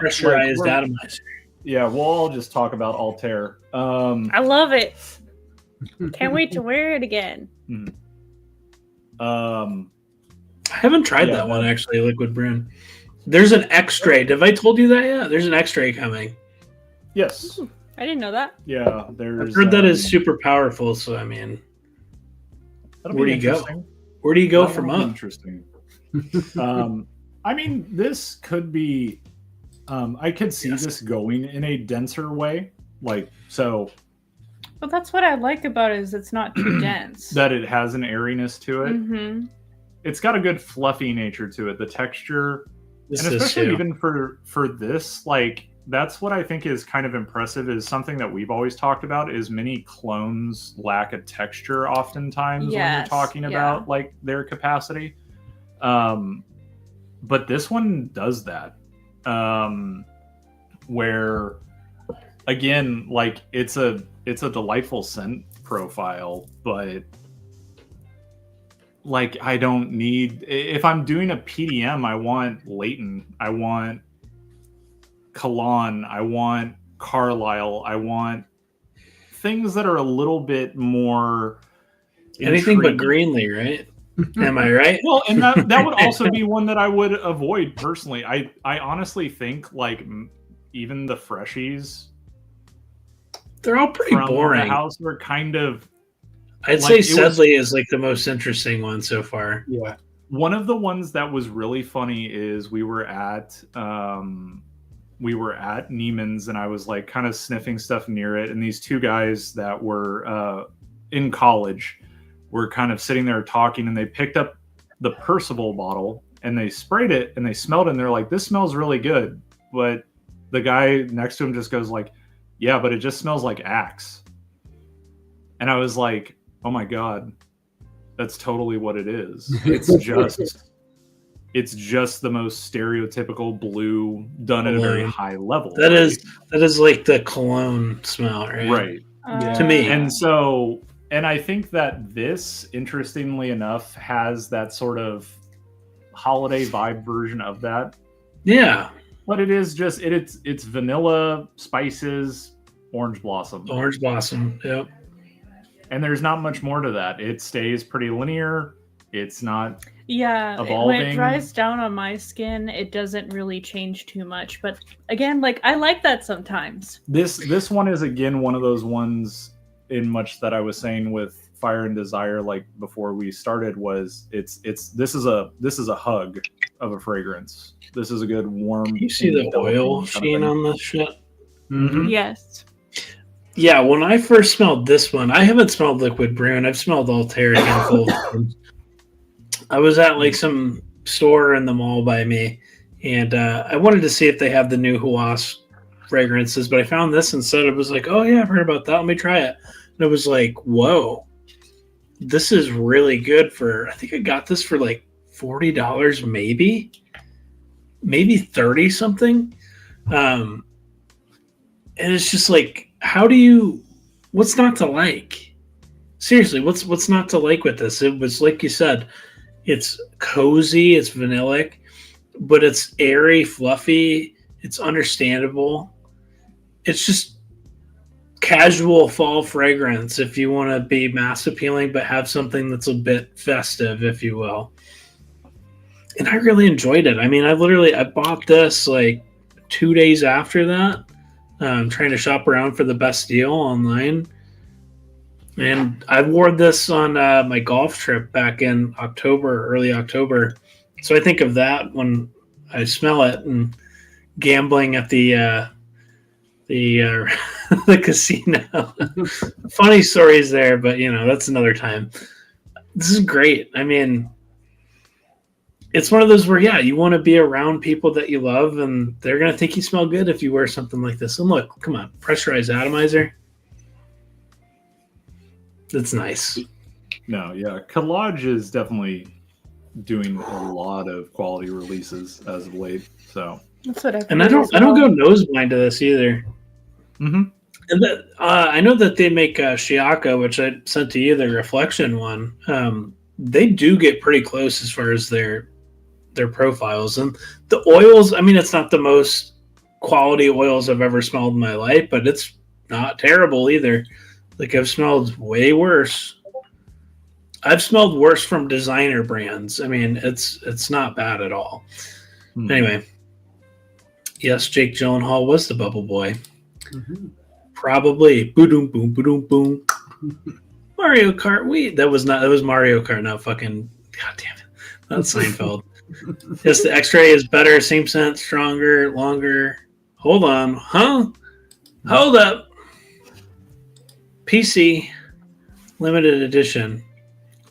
pressurized atomizer. Yeah, we'll all just talk about Altair. I love it. Can't wait to wear it again. I haven't tried that one actually, liquid brewing. There's an X-ray. Have I told you that yet? There's an X-ray coming. Yes. Ooh, I didn't know that. Yeah, there's. I've heard that is super powerful. So I mean, where do you go? Where do you go from up? Interesting. I mean, this could be. I could see this going in a denser way, like so. Well, that's what I like about it is it's not too dense. That it has an airiness to it. Mm-hmm. It's got a good fluffy nature to it. The texture, and especially even for this, like that's what I think is kind of impressive. Is something that we've always talked about is mini clones lack a texture oftentimes when you're talking about like their capacity. But this one does that. Where again, like it's a delightful scent profile, but like I don't need, if I'm doing a PDM, I want Leighton, I want Cologne, I want Carlisle, I want things that are a little bit more anything but Greenlee, right? Am I right? Well, and that would also be one that I would avoid personally. I honestly think like even the freshies, they're all pretty boring. The house were kind of. I'd say Sedley is like the most interesting one so far. Yeah. One of the ones that was really funny is we were at Neiman's and I was like kind of sniffing stuff near it, and these two guys that were in college were kind of sitting there talking, and they picked up the Percival bottle and they sprayed it and they smelled it and they're like, "This smells really good," but the guy next to him just goes like, "Yeah, but it just smells like Axe." And I was like, oh my God, that's totally what it is. It's just the most stereotypical blue done at a very high level. That is like the cologne smell, right? Right. To me. And I think that this, interestingly enough, has that sort of holiday vibe version of that. Yeah. But it is just it's vanilla, spices, orange blossom. Orange blossom, yep. And there's not much more to that. It stays pretty linear. It's not evolving. When it dries down on my skin, it doesn't really change too much. But again, like I like that sometimes. This one is again one of those ones in much that I was saying with Fire and Desire, like before we started, was this is a hug of a fragrance. This is a good warm. You see the oil sheen on this shit? Mm-hmm. Yes. Yeah, when I first smelled this one, I haven't smelled liquid brewing. I've smelled Altair a handful of times. I was at like some store in the mall by me, and I wanted to see if they have the new Huas fragrances, but I found this instead. It was like, oh yeah, I've heard about that. Let me try it. And it was like, whoa, this is really good for, I think I got this for like $40 maybe 30 something. And it's just like, what's not to like? Seriously, what's not to like with this? It was like you said, it's cozy, it's vanillic, but it's airy, fluffy, it's understandable. It's just casual fall fragrance if you want to be mass appealing but have something that's a bit festive, if you will. And I really enjoyed it. I mean, I bought this like 2 days after that. Trying to shop around for the best deal online. And I wore this on my golf trip back in early October. So I think of that when I smell it, and gambling at the the casino. Funny stories there, but that's another time. This is great. I mean, it's one of those where, you want to be around people that you love, and they're going to think you smell good if you wear something like this. And look, come on, pressurized atomizer. That's nice. No, yeah. Collage is definitely doing a lot of quality releases as of late. So That's what I've And heard as I don't well. go nose blind to this either. Mm-hmm. And that, I know that they make Shiaka, which I sent to you, the reflection one. They do get pretty close as far as their profiles, and the oils. I mean, it's not the most quality oils I've ever smelled in my life, but it's not terrible either. Like I've smelled way worse. I've smelled worse from designer brands. I mean, it's not bad at all. Hmm. Anyway, yes, Jake Gyllenhaal was the Bubble Boy. Mm-hmm. Probably. Boom, boom, boom, boom. Mario Kart. That was Mario Kart, not fucking. God damn it. That's Seinfeld. Yes, the X-ray is better, same scent, stronger, longer. Hold on, huh? Hold up. PC limited edition,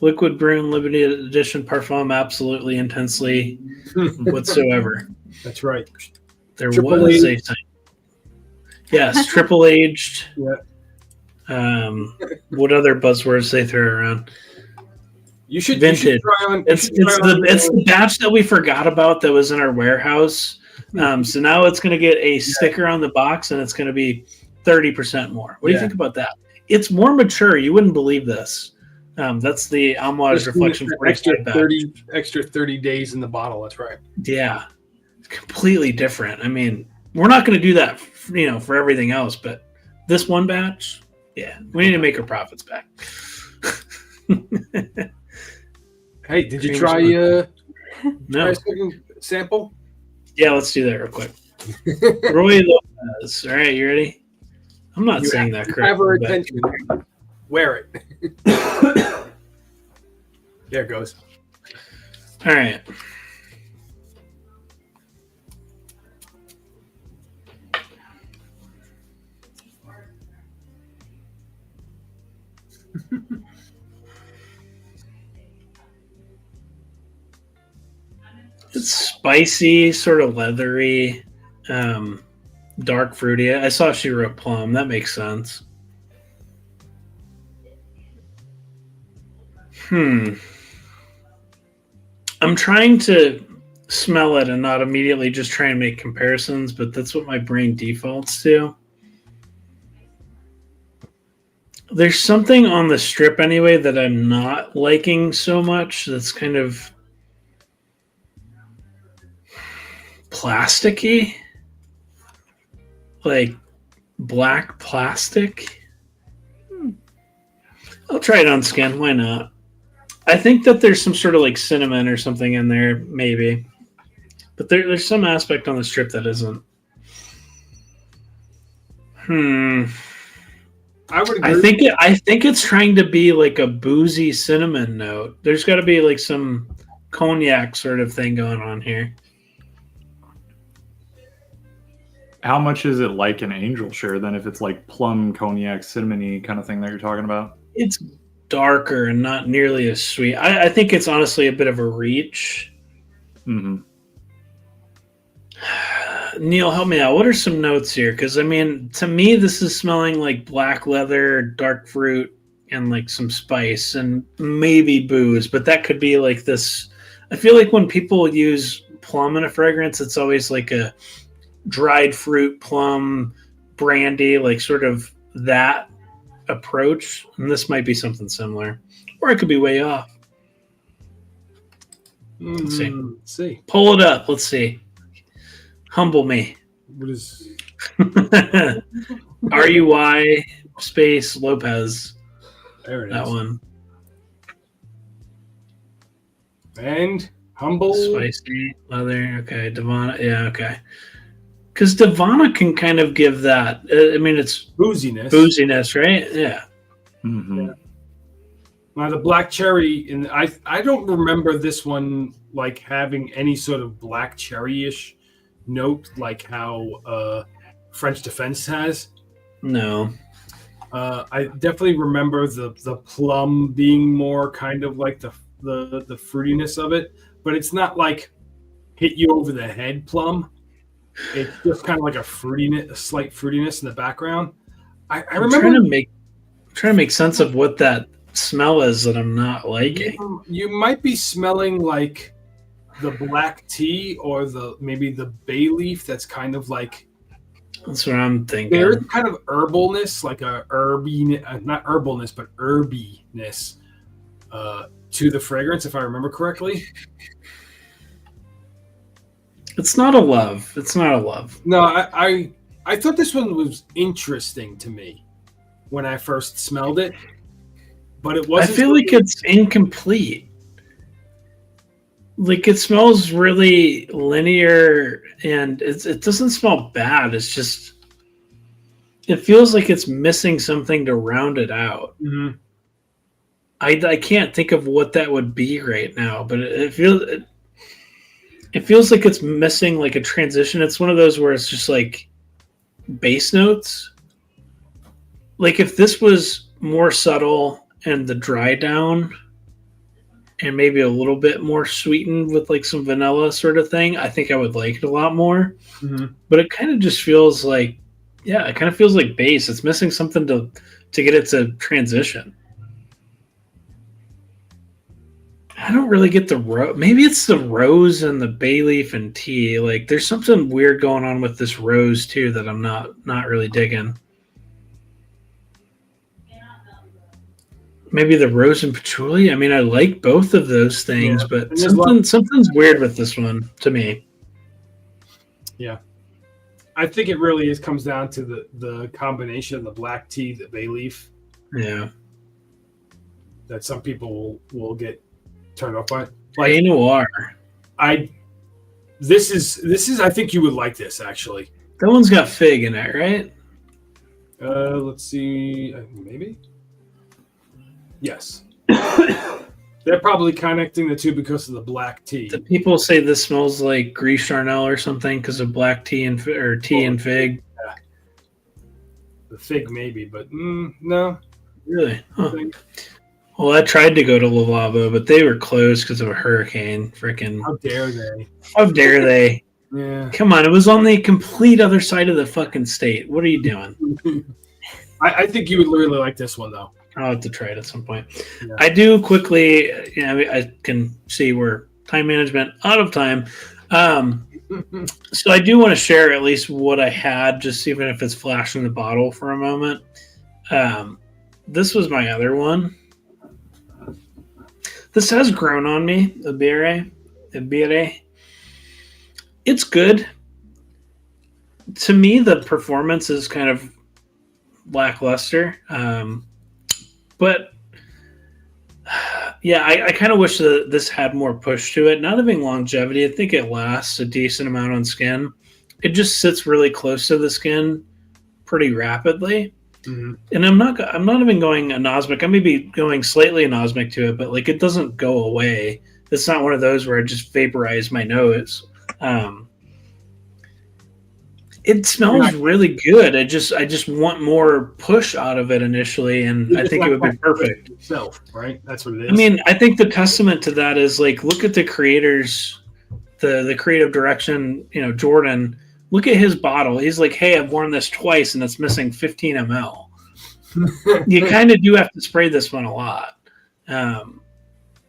liquid broom limited edition parfum, absolutely intensely whatsoever. That's right. There Triple was aged. a time. Yes, triple aged. Yeah. What other buzzwords they throw around? You should Vintage. You should try on. It's the batch that we forgot about that was in our warehouse. So now it's going to get a sticker on the box, and it's going to be 30% more. What do you think about that? It's more mature. You wouldn't believe this. That's the Amouage Reflection 45 batch. Extra 30 days in the bottle. That's right. Yeah, it's completely different. I mean, we're not going to do that, for everything else, but this one batch, yeah, we need to make our profits back. Hey, did you Famous try No. a second sample? Yeah, let's do that real quick. Roy Lopez. All right, you ready? I'm not saying that correctly. Have our but- attention. Wear it. There it goes. All right. It's spicy, sort of leathery, dark fruity. I saw she wrote plum. That makes sense. I'm trying to smell it and not immediately just try and make comparisons, but that's what my brain defaults to. There's something on the strip anyway that I'm not liking so much. That's kind of plasticky, like black plastic. I'll try it on skin. Why not? I think that there's some sort of like cinnamon or something in there, maybe. But there's some aspect on the strip that isn't. I would agree. I think it's trying to be like a boozy cinnamon note. There's got to be like some cognac sort of thing going on here. How much is it like an angel share then if it's like plum, cognac, cinnamony kind of thing that you're talking about? It's darker and not nearly as sweet. I think it's honestly a bit of a reach. Mm-hmm. Neil, help me out. What are some notes here? Because, I mean, to me, this is smelling like black leather, dark fruit, and like some spice and maybe booze. But that could be like this. I feel like when people use plum in a fragrance, it's always like a dried fruit, plum, brandy, like sort of that approach. And this might be something similar. Or it could be way off. Let's see. Let's see. Pull it up. Let's see. Humble me. What is RUY space Lopez. there? It That is. one. And humble. Spicy leather. Okay. Devana. Yeah. Okay. Because Devana can kind of give that. I mean, it's Booziness. booziness, right? Yeah. Mm-hmm. Yeah. Now the black cherry, and I don't remember this one like having any sort of black cherry-ish note like how French Defense has. No. I definitely remember the plum being more kind of like the fruitiness of it, but it's not like hit you over the head plum. It's just kind of like a slight fruitiness in the background. I remember trying to make sense of what that smell is that I'm not liking. you might be smelling like the black tea or maybe the bay leaf that's kind of like That's what I'm thinking. there's kind of herbalness, like a herby, not herbalness, but herbiness to the fragrance, if I remember correctly. It's not a love. It's not a love. No, I thought this one was interesting to me when I first smelled it, but it I wasn't. feel like it's incomplete. Like it smells really linear, and it doesn't smell bad. It's just it feels like it's missing something to round it out. Mhm. I can't think of what that would be right now, but it feels like it's missing like a transition. It's one of those where it's just like bass notes. Like if this was more subtle and the dry down and maybe a little bit more sweetened with like some vanilla sort of thing, I think I would like it a lot more. Mhm. But it kind of just feels like, yeah, it kind of feels like bass. It's missing something to get it to transition. I don't really get the maybe it's the rose and the bay leaf and tea. Like there's something weird going on with this rose too that I'm not really digging. Maybe the rose and patchouli. I mean, I like both of those things, Yeah. but And there's something's weird with this one to me. Yeah, I think it really comes down to the combination of the black tea, the bay leaf, Yeah, that some people will get turned off by. Bay Noir. This is I think you would like this actually. That one's got fig in it, right? Let's see, maybe. Yes. They're probably connecting the two because of the black tea. The people say this smells like Gris Charnel or something because of black tea and tea and fig. The fig maybe, but no. Really? Huh. Well, I tried to go to Lavabo, but they were closed because of a hurricane. Freaking! How dare they? How dare they? Yeah. Come on, it was on the complete other side of the fucking state. What are you doing? I think you would really like this one though. I'll have to try it at some point. Yeah. I do quickly. I can see we're time management out of time. So I do want to share at least what I had, just even if it's flashing the bottle for a moment. This was my other one. This has grown on me, the Bire. It's good. To me, the performance is kind of lackluster. But yeah, I kind of wish that this had more push to it. Not having longevity, I think it lasts a decent amount on skin. It just sits really close to the skin pretty rapidly. Mhm. And I'm not even going anosmic. I may be going slightly anosmic to it, but like it doesn't go away. It's not one of those where I just vaporize my nose. It smells really good. I just want more push out of it initially, and I think it would be perfect. Itself, right? That's what it is. I mean, I think the testament to that is like look at the creators, the creative direction. Jordan. Look at his bottle. He's like, hey, I've worn this twice and it's missing 15 ml. You kind of do have to spray this one a lot,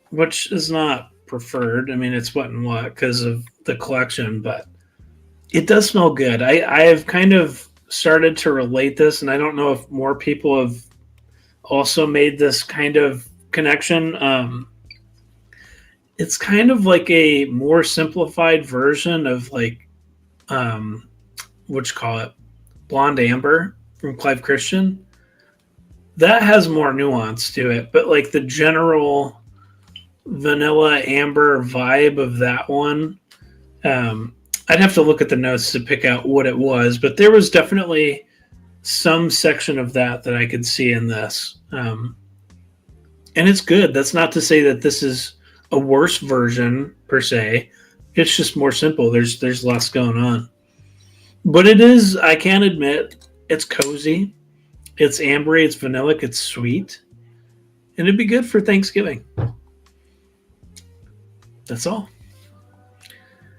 which is not preferred. I mean, it's what and what because of the collection, but it does smell good. I have kind of started to relate this, and I don't know if more people have also made this kind of connection. It's kind of like a more simplified version of like what you call it, Blonde Amber from Clive Christian. That has more nuance to it, but like the general vanilla amber vibe of that one, I'd have to look at the notes to pick out what it was, but there was definitely some section of that I could see in this, and it's good. That's not to say that this is a worse version per se. It's just more simple. There's less going on. But it is, I can admit, it's cozy. It's ambery, it's vanillic, it's sweet. And it'd be good for Thanksgiving. That's all.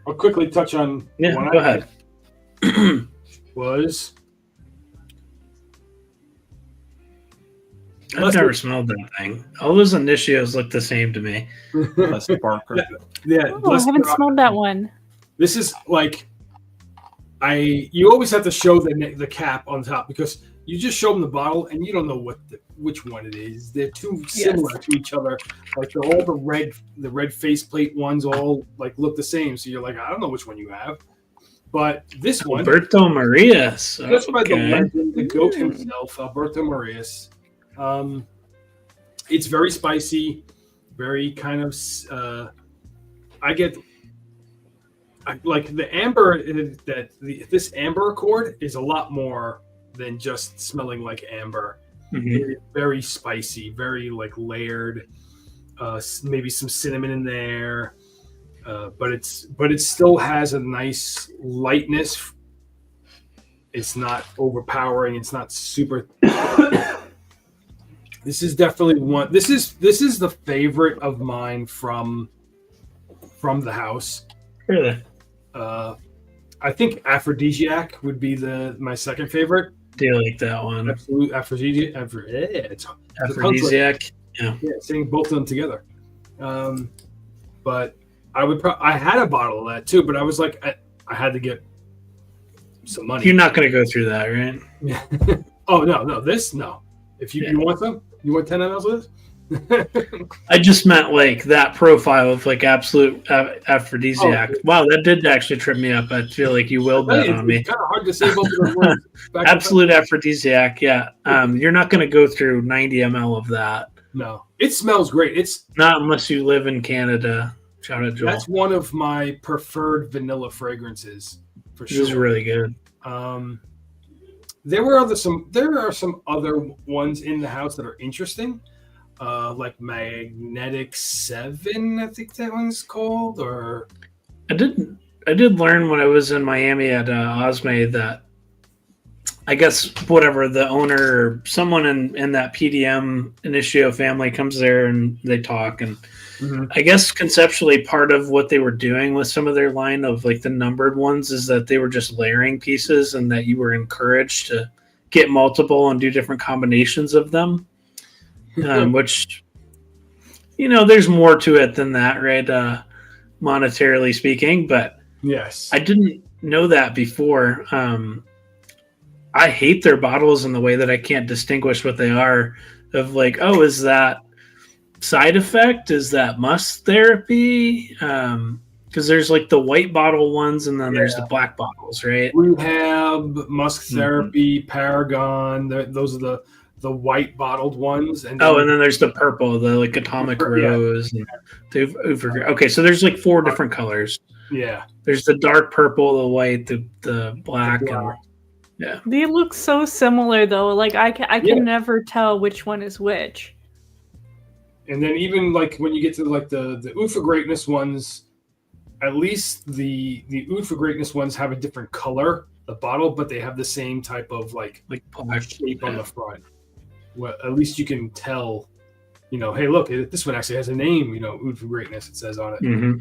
I'll quickly touch on Yeah, go ahead. Was I've never smelled that thing. All those initios look the same to me. Barker. Yeah, Oh, I haven't smelled that one. This is like you always have to show the cap on top because you just show them the bottle and you don't know which one it is. They're too similar to each other. Like all the red faceplate ones all like look the same. So you're like, I don't know which one you have. But this one, Alberto Marias. just by the legend, the goat himself, Alberto Marias. It's very spicy, very kind of. Like the amber this amber accord is a lot more than just smelling like amber. Mm-hmm. It's very spicy, very like layered. Maybe some cinnamon in there, but it still has a nice lightness. It's not overpowering. It's not super. This is definitely one. This is the favorite of mine from the house. Really? I think Aphrodisiac would be my second favorite. Do you like that one? Absolute Aphrodisiac. Aphrodisiac. Yeah, saying both of them together. But I had a bottle of that too, but I was like, I had to get some money. You're not going to go through that, right? Oh no, this no. If you want some, you want 10 mLs of this. I just meant like that profile of like absolute aphrodisiac. Oh, wow, that did actually trip me up. I feel like you will bet on me. It's kind of hard to say both of those words. Absolute aphrodisiac. Yeah, you're not going to go through 90 ml of that. No, it smells great. It's not unless you live in Canada. Shout out, Joel. That's one of my preferred vanilla fragrances for sure. This is really good. There are some other ones in the house that are interesting. Like Magnetic 7, I think that one's called. Or I did learn when I was in Miami at Osme that I guess whatever the owner or someone in that PDM Initio family comes there and they talk, and I guess conceptually part of what they were doing with some of their line of like the numbered ones is that they were just layering pieces and that you were encouraged to get multiple and do different combinations of them. Which, there's more to it than that, right? Monetarily speaking, but yes, I didn't know that before. I hate their bottles in the way that I can't distinguish what they are. Of like, oh, is that side effect? Is that musk therapy? Because there's like the white bottle ones, and then there's the black bottles, right? Rehab, musk therapy, Paragon. Those are the white bottled ones, and then there's the purple, the like atomic rose. And okay, so there's like 4 different colors. Yeah, there's the dark purple, the white, the black, and they look so similar though. Like I can never tell which one is which. And then even like when you get to like the Oud for Greatness ones, at least the Oud for Greatness ones have a different color, the bottle, but they have the same type of like shape on the front. Well, at least you can tell, hey, look, this one actually has a name, Oud for Greatness, it says on it. Mm-hmm.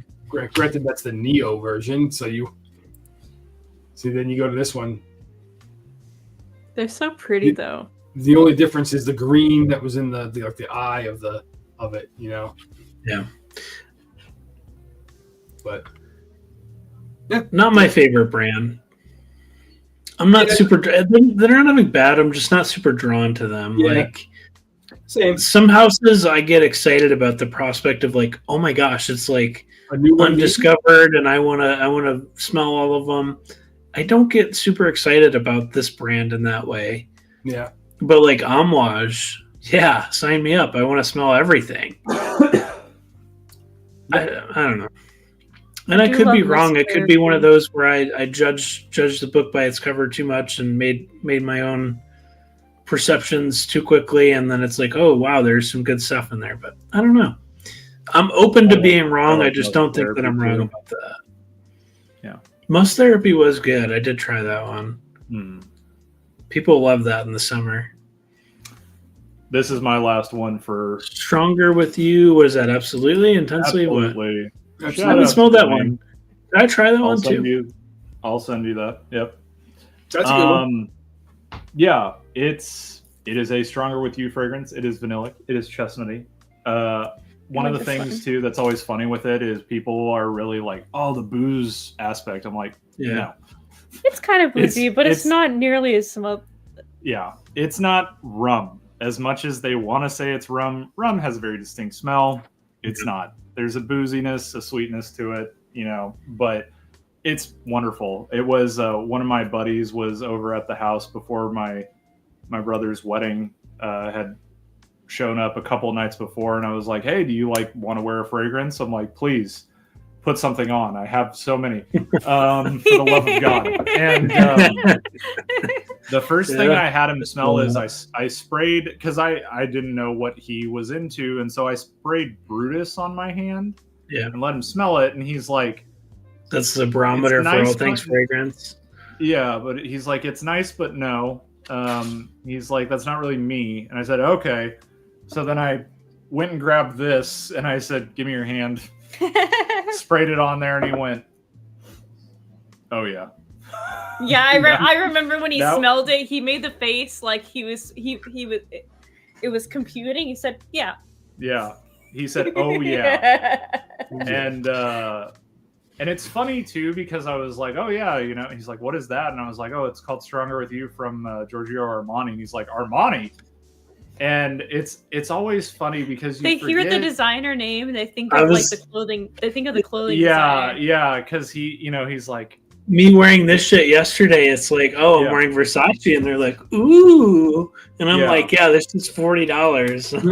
Granted, that's the Neo version, so then you go to this one. They're so pretty, though. The only difference is the green that was in the eye of it, Yeah. But not my favorite brand. I'm not super. They're not having bad. I'm just not super drawn to them. Yeah. Like, same. Some houses, I get excited about the prospect of like, oh my gosh, it's like a new undiscovered, and I wanna smell all of them. I don't get super excited about this brand in that way. Yeah. But like Amouage, yeah, sign me up. I want to smell everything. I don't know. And I could be wrong. It could be one of those where I judge the book by its cover too much and made my own perceptions too quickly, and then it's like, oh wow, there's some good stuff in there. But I don't know. I'm open to being wrong. I just don't think that I'm wrong about that. Yeah. Musk Therapy was good. I did try that one. People love that in the summer. This is my last one for Stronger with You. What is that? Absolutely, intensely. Absolutely. What? I haven't smelled that one. Did I try that one too? I'll send you that. Yep. That's a good one. Yeah, it's It is a Stronger With You fragrance. It is vanilla. It is chestnutty. One of the things too that's always funny with it is people are really like, oh, the booze aspect. I'm like, no. It's kind of boozy, but it's not nearly as smoked. Yeah, it's not rum. As much as they want to say it's rum, rum has a very distinct smell. It's not. There's a booziness, a sweetness to it, but it's wonderful. It was one of my buddies was over at the house before my brother's wedding had shown up a couple nights before, and I was like, hey, do you want to wear a fragrance? I'm like, please put something on. I have so many, for the love of God. And the first thing I had him smell is I sprayed, because I didn't know what he was into, and so I sprayed Brutus on my hand and let him smell it, and he's like, that's the barometer for all things fragrance. Yeah, but he's like, it's nice, but no. He's like, that's not really me. And I said, okay. So then I went and grabbed this, and I said, give me your hand. Sprayed it on there, and he went, oh yeah. Yeah, I remember when he smelled it, he made the face like he was it was computing. He said, yeah. Yeah. He said, oh yeah. And it's funny too, because I was like, oh yeah, he's like, what is that? And I was like, oh, it's called Stronger With You from Giorgio Armani. And he's like, Armani? And it's always funny because they hear the designer name and they think of the clothing. They think of the clothing. Yeah, yeah, because he's like, me wearing this shit yesterday. It's like, I'm wearing Versace, and they're like, ooh, and I'm like, yeah, this is $40.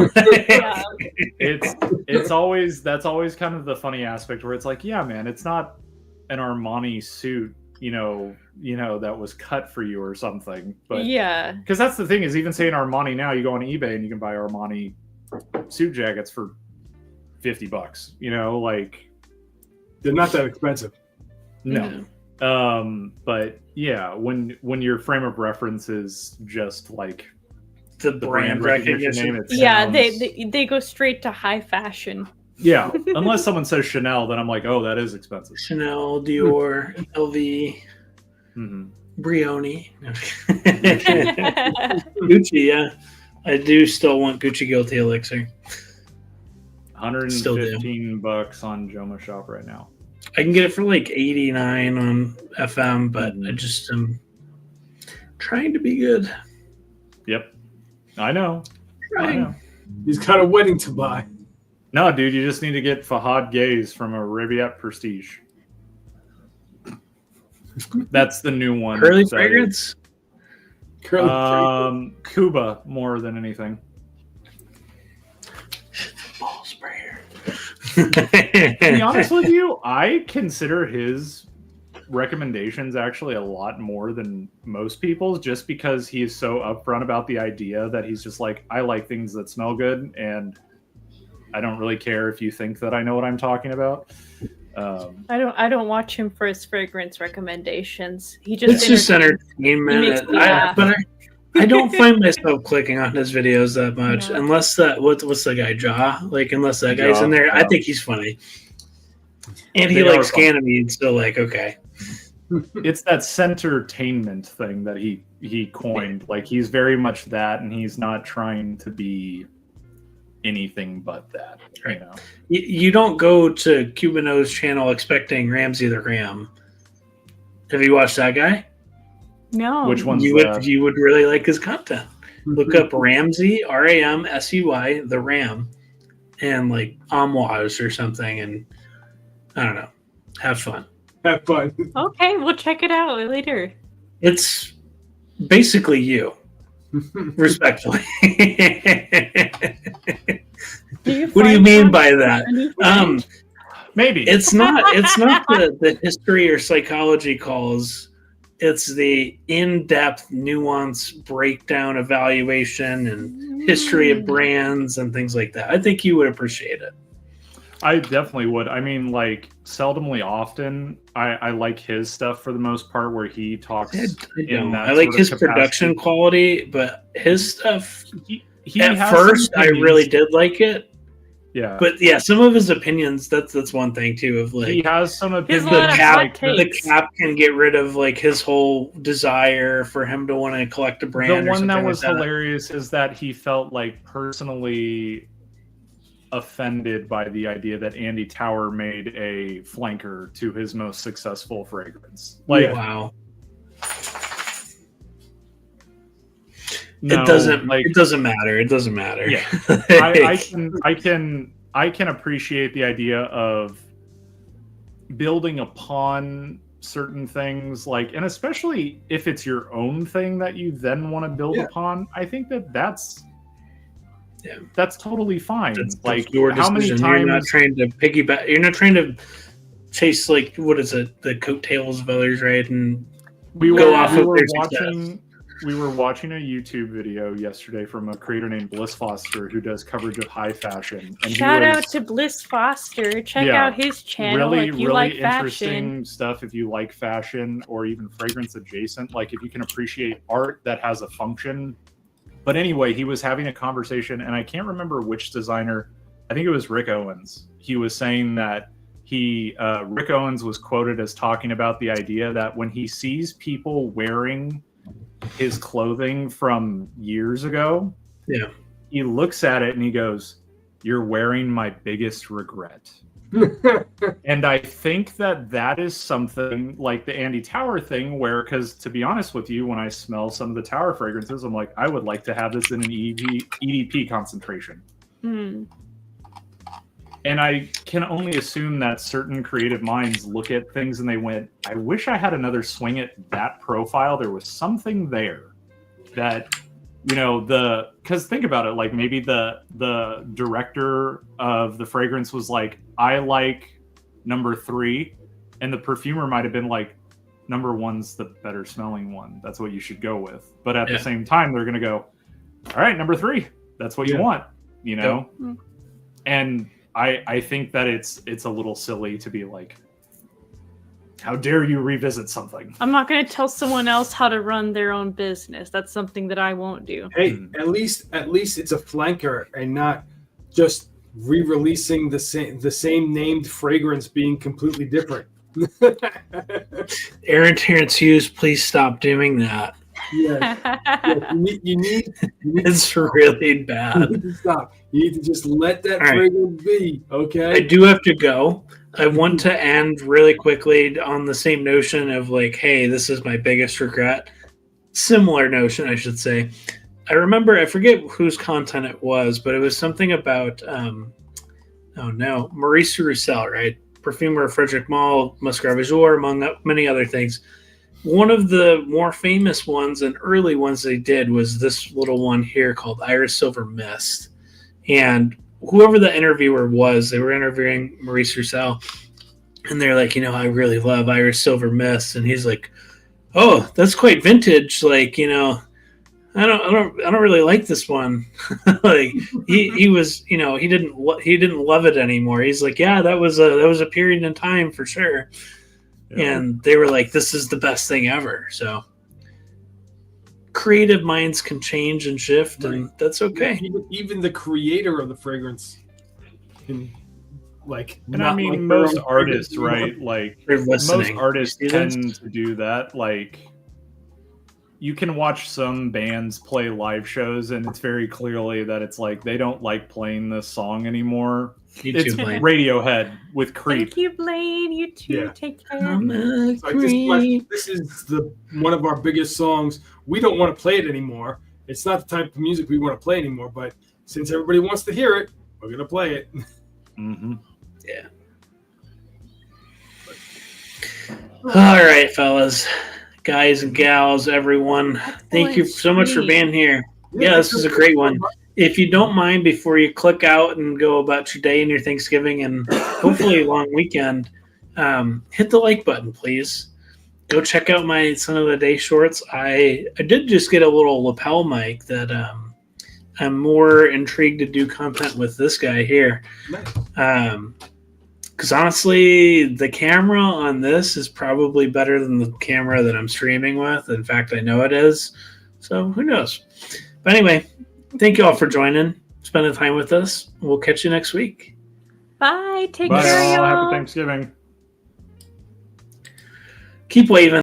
It's always that's always kind of the funny aspect where it's like, yeah, man, it's not an Armani suit, that was cut for you or something. But yeah, because that's the thing is, even saying Armani now, you go on eBay and you can buy Armani suit jackets for $50. Like they're not that expensive. No. Mm-hmm. But yeah, when your frame of reference is just like the brand recognition name, they go straight to high fashion. Yeah, unless someone says Chanel, then I'm like, oh, that is expensive. Chanel, Dior, LV, Brioni, Gucci. Yeah, I do still want Gucci Guilty Elixir. $115 on Joma Shop right now. I can get it for like $89 on FM, but I just am trying to be good. Yep. I know. He's got a wedding to buy. No, dude, you just need to get Fahad Gaze from a Riviat Prestige. That's the new one. Curly fragrance? Cuba more than anything. Ball sprayer. To be honest with you, I consider his recommendations actually a lot more than most people's, just because he is so upfront about the idea that he's just like, I like things that smell good, and I don't really care if you think that I know what I'm talking about. I don't watch him for his fragrance recommendations. It's just entertainment. But I don't find myself clicking on his videos that much, unless what's the guy unless that guy's in there. I think he's funny, and he likes Ganymede, so okay. It's that centertainment thing that he coined. Like, he's very much that, and he's not trying to be anything but that. Right. You don't go to Cubano's channel expecting Ramsey the Ram. Have you watched that guy? No. Which one's you would really like his content. Look up Ramsey, Ramsey, the Ram, and Amouage or something, and I don't know. Have fun. Have fun. Okay, we'll check it out later. It's basically you. Respectfully. What do you mean by that? Maybe it's not the history or psychology calls. It's the in-depth nuance breakdown, evaluation, and history of brands and things like that. I think you would appreciate it. I definitely would. I mean, seldomly often, I like his stuff for the most part, where he talks in that I like his production quality, but his stuff, at first, I really did like it. Yeah. But yeah, some of his opinions, that's one thing too, of He like has some His opinions. lot of hot the takes. cap can get rid of like his whole desire for him to want to collect a brand. The or one that something was like that. hilarious is that he felt like personally offended by the idea that Andy Tower made a flanker to his most successful fragrance. Like, Wow. no, it doesn't like, it doesn't matter. It doesn't matter. Yeah. I can appreciate the idea of building upon certain things, like, and especially if it's your own thing that you then want to build upon. I think that's totally fine. That's like, your how many decision. times You're not trying to piggyback. You're not trying to chase like what is it, the coattails of others, right? And we go were, off we of were their watching success. we were watching a YouTube video yesterday from a creator named Bliss Foster who does coverage of high fashion. And Shout he out was to Bliss Foster. Check Yeah, out his channel really, if you really like interesting fashion. stuff if you like fashion or even fragrance adjacent. Like if you can appreciate art that has a function. But anyway, he was having a conversation, and I can't remember which designer. I think it was Rick Owens. He was saying that Rick Owens was quoted as talking about the idea that when he sees people wearing his clothing from years ago, Yeah. he looks at it and he goes, "You're wearing my biggest regret." And I think that is something like the Andy Tower thing where, because to be honest with you, when I smell some of the Tower fragrances, I'm like, I would like to have this in an EDP concentration. Hmm. And I can only assume that certain creative minds look at things and they went, I wish I had another swing at that profile. There was something there that, you know, because think about it, like maybe the director of the fragrance was like, I like number 3, and the perfumer might have been like, number 1's the better smelling one. That's what you should go with. But at the same time, they're going to go, all right, number 3, that's what you want, you know? Yep. And I think that it's a little silly to be like, how dare you revisit something? I'm not going to tell someone else how to run their own business. That's something that I won't do. Hey, at least it's a flanker and not just re-releasing the same named fragrance being completely different. Aaron Terrence Hughes, please stop doing that. You need It's really bad. You need to stop. You need to just let that All right. fragrance be, okay? I do have to go. I want to end really quickly on the same notion of like, hey, this is my biggest regret. Similar notion, I should say. I remember, I forget whose content it was, but it was something about, Maurice Roussel, right? Perfumer of Frederic Malle, Muscat Vajor, among many other things. One of the more famous ones and early ones they did was this little one here called Iris Silver Mist. And whoever the interviewer was, they were interviewing Maurice Roussel, and they're like, I really love Iris Silver Mist, and he's like, oh, that's quite vintage. Like, I don't really like this one. Like he was, he didn't love it anymore. He's like, yeah, that was a period in time for sure. Yeah. And they were like, this is the best thing ever. So creative minds can change and shift, and that's okay. Even the creator of the fragrance can, like, and I mean, like most artists, right? Like most artists tend to do that. Like, you can watch some bands play live shows, and it's very clearly that it's like they don't like playing this song anymore. It's Radiohead with Creep. Thank you, Blaine. You too. Take care. This is one of our biggest songs. We don't want to play it anymore. It's not the type of music we want to play anymore, but since everybody wants to hear it, we're going to play it. Mm-hmm. Yeah. All right, fellas. Guys and gals, everyone. Thank you so much for being here. Yeah, this is a great one. If you don't mind, before you click out and go about your day and your Thanksgiving and hopefully a long weekend, hit the like button, please. Go check out my Son of the Day shorts. I did just get a little lapel mic that I'm more intrigued to do content with this guy here. Because honestly, the camera on this is probably better than the camera that I'm streaming with. In fact, I know it is. So who knows? But anyway, thank you all for joining. spending time with us. We'll catch you next week. Bye. Take Bye, care, all. y'all. Happy Thanksgiving. Keep waving.